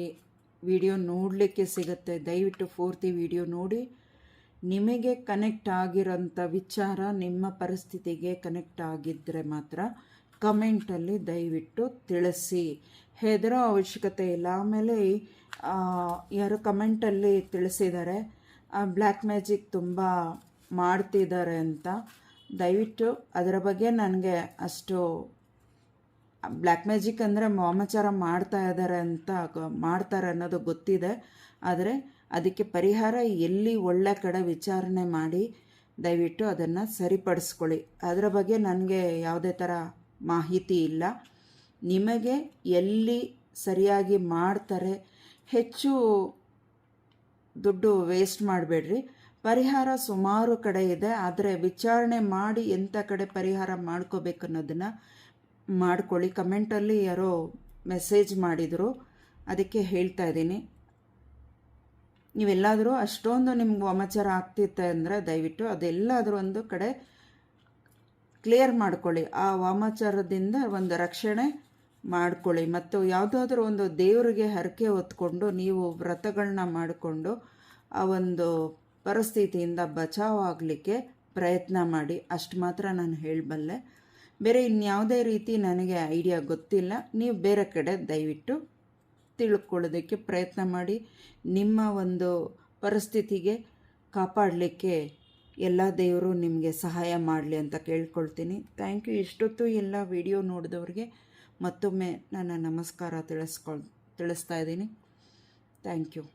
ವಿಡಿಯೋ ನೋಡಲಿಕ್ಕೆ ಸಿಗುತ್ತೆ. ದಯವಿಟ್ಟು ಪೂರ್ತಿ ವಿಡಿಯೋ ನೋಡಿ. ನಿಮಗೆ ಕನೆಕ್ಟ್ ಆಗಿರೋಂಥ ವಿಚಾರ ನಿಮ್ಮ ಪರಿಸ್ಥಿತಿಗೆ ಕನೆಕ್ಟ್ ಆಗಿದ್ದರೆ ಮಾತ್ರ ಕಮೆಂಟಲ್ಲಿ ದಯವಿಟ್ಟು ತಿಳಿಸಿ. ಹೆದರೋ ಅವಶ್ಯಕತೆ ಇಲ್ಲ. ಆಮೇಲೆ ಯಾರು ಕಮೆಂಟಲ್ಲಿ ತಿಳಿಸಿದ್ದಾರೆ ಬ್ಲ್ಯಾಕ್ ಮ್ಯಾಜಿಕ್ ತುಂಬ ಮಾಡ್ತಿದ್ದಾರೆ ಅಂತ. ದಯವಿಟ್ಟು ಅದರ ಬಗ್ಗೆ ನನಗೆ ಅಷ್ಟು, ಬ್ಲ್ಯಾಕ್ ಮ್ಯಾಜಿಕ್ ಅಂದರೆ ವಾಮಾಚಾರ ಮಾಡ್ತಾರೆ ಅನ್ನೋದು ಗೊತ್ತಿದೆ. ಆದರೆ ಅದಕ್ಕೆ ಪರಿಹಾರ ಎಲ್ಲಿ ಒಳ್ಳೆ ಕಡೆ ವಿಚಾರಣೆ ಮಾಡಿ ದಯವಿಟ್ಟು ಅದನ್ನು ಸರಿಪಡಿಸ್ಕೊಳ್ಳಿ. ಅದರ ಬಗ್ಗೆ ನನಗೆ ಯಾವುದೇ ಥರ ಮಾಹಿತಿ ಇಲ್ಲ. ನಿಮಗೆ ಎಲ್ಲಿ ಸರಿಯಾಗಿ ಮಾಡ್ತಾರೆ, ಹೆಚ್ಚು ದುಡ್ಡು ವೇಸ್ಟ್ ಮಾಡಬೇಡ್ರಿ. ಪರಿಹಾರ ಸುಮಾರು ಕಡೆ ಇದೆ, ಆದರೆ ವಿಚಾರಣೆ ಮಾಡಿ ಎಂಥ ಕಡೆ ಪರಿಹಾರ ಮಾಡ್ಕೋಬೇಕು ಅನ್ನೋದನ್ನು ಮಾಡ್ಕೊಳ್ಳಿ. ಕಮೆಂಟಲ್ಲಿ ಯಾರೋ ಮೆಸೇಜ್ ಮಾಡಿದರು, ಅದಕ್ಕೆ ಹೇಳ್ತಾ ಇದ್ದೀನಿ. ನೀವೆಲ್ಲಾದರೂ ಅಷ್ಟೊಂದು ನಿಮ್ಗೆ ವಾಮಾಚಾರ ಆಗ್ತಿತ್ತೆ ಅಂದರೆ ದಯವಿಟ್ಟು ಅದೆಲ್ಲಾದರೂ ಒಂದು ಕಡೆ ಕ್ಲಿಯರ್ ಮಾಡ್ಕೊಳ್ಳಿ. ಆ ವಾಮಾಚಾರದಿಂದ ಒಂದು ರಕ್ಷಣೆ ಮಾಡ್ಕೊಳ್ಳಿ. ಮತ್ತು ಯಾವುದಾದ್ರೂ ಒಂದು ದೇವರಿಗೆ ಹರಕೆ ಹೊತ್ಕೊಂಡು ನೀವು ವ್ರತಗಳನ್ನ ಮಾಡಿಕೊಂಡು ಆ ಒಂದು ಪರಿಸ್ಥಿತಿಯಿಂದ ಬಚಾವಾಗಲಿಕ್ಕೆ ಪ್ರಯತ್ನ ಮಾಡಿ. ಅಷ್ಟು ಮಾತ್ರ ನಾನು ಹೇಳಬಲ್ಲೆ. ಬೇರೆ ಇನ್ಯಾವುದೇ ರೀತಿ ನನಗೆ ಐಡಿಯಾ ಗೊತ್ತಿಲ್ಲ. ನೀವು ಬೇರೆ ಕಡೆ ದಯವಿಟ್ಟು ತಿಳ್ಕೊಳ್ಳೋದಕ್ಕೆ ಪ್ರಯತ್ನ ಮಾಡಿ. ನಿಮ್ಮ ಒಂದು ಪರಿಸ್ಥಿತಿಗೆ ಕಾಪಾಡಲಿಕ್ಕೆ ಎಲ್ಲ ದೇವರು ನಿಮಗೆ ಸಹಾಯ ಮಾಡಲಿ ಅಂತ ಕೇಳ್ಕೊಳ್ತೀನಿ. Thank you. ಇಷ್ಟೊತ್ತು ಎಲ್ಲ ವಿಡಿಯೋ ನೋಡಿದವ್ರಿಗೆ ಮತ್ತೊಮ್ಮೆ ನನ್ನ ನಮಸ್ಕಾರ ತಿಳಿಸ್ತಾ ಇದ್ದೀನಿ. Thank you.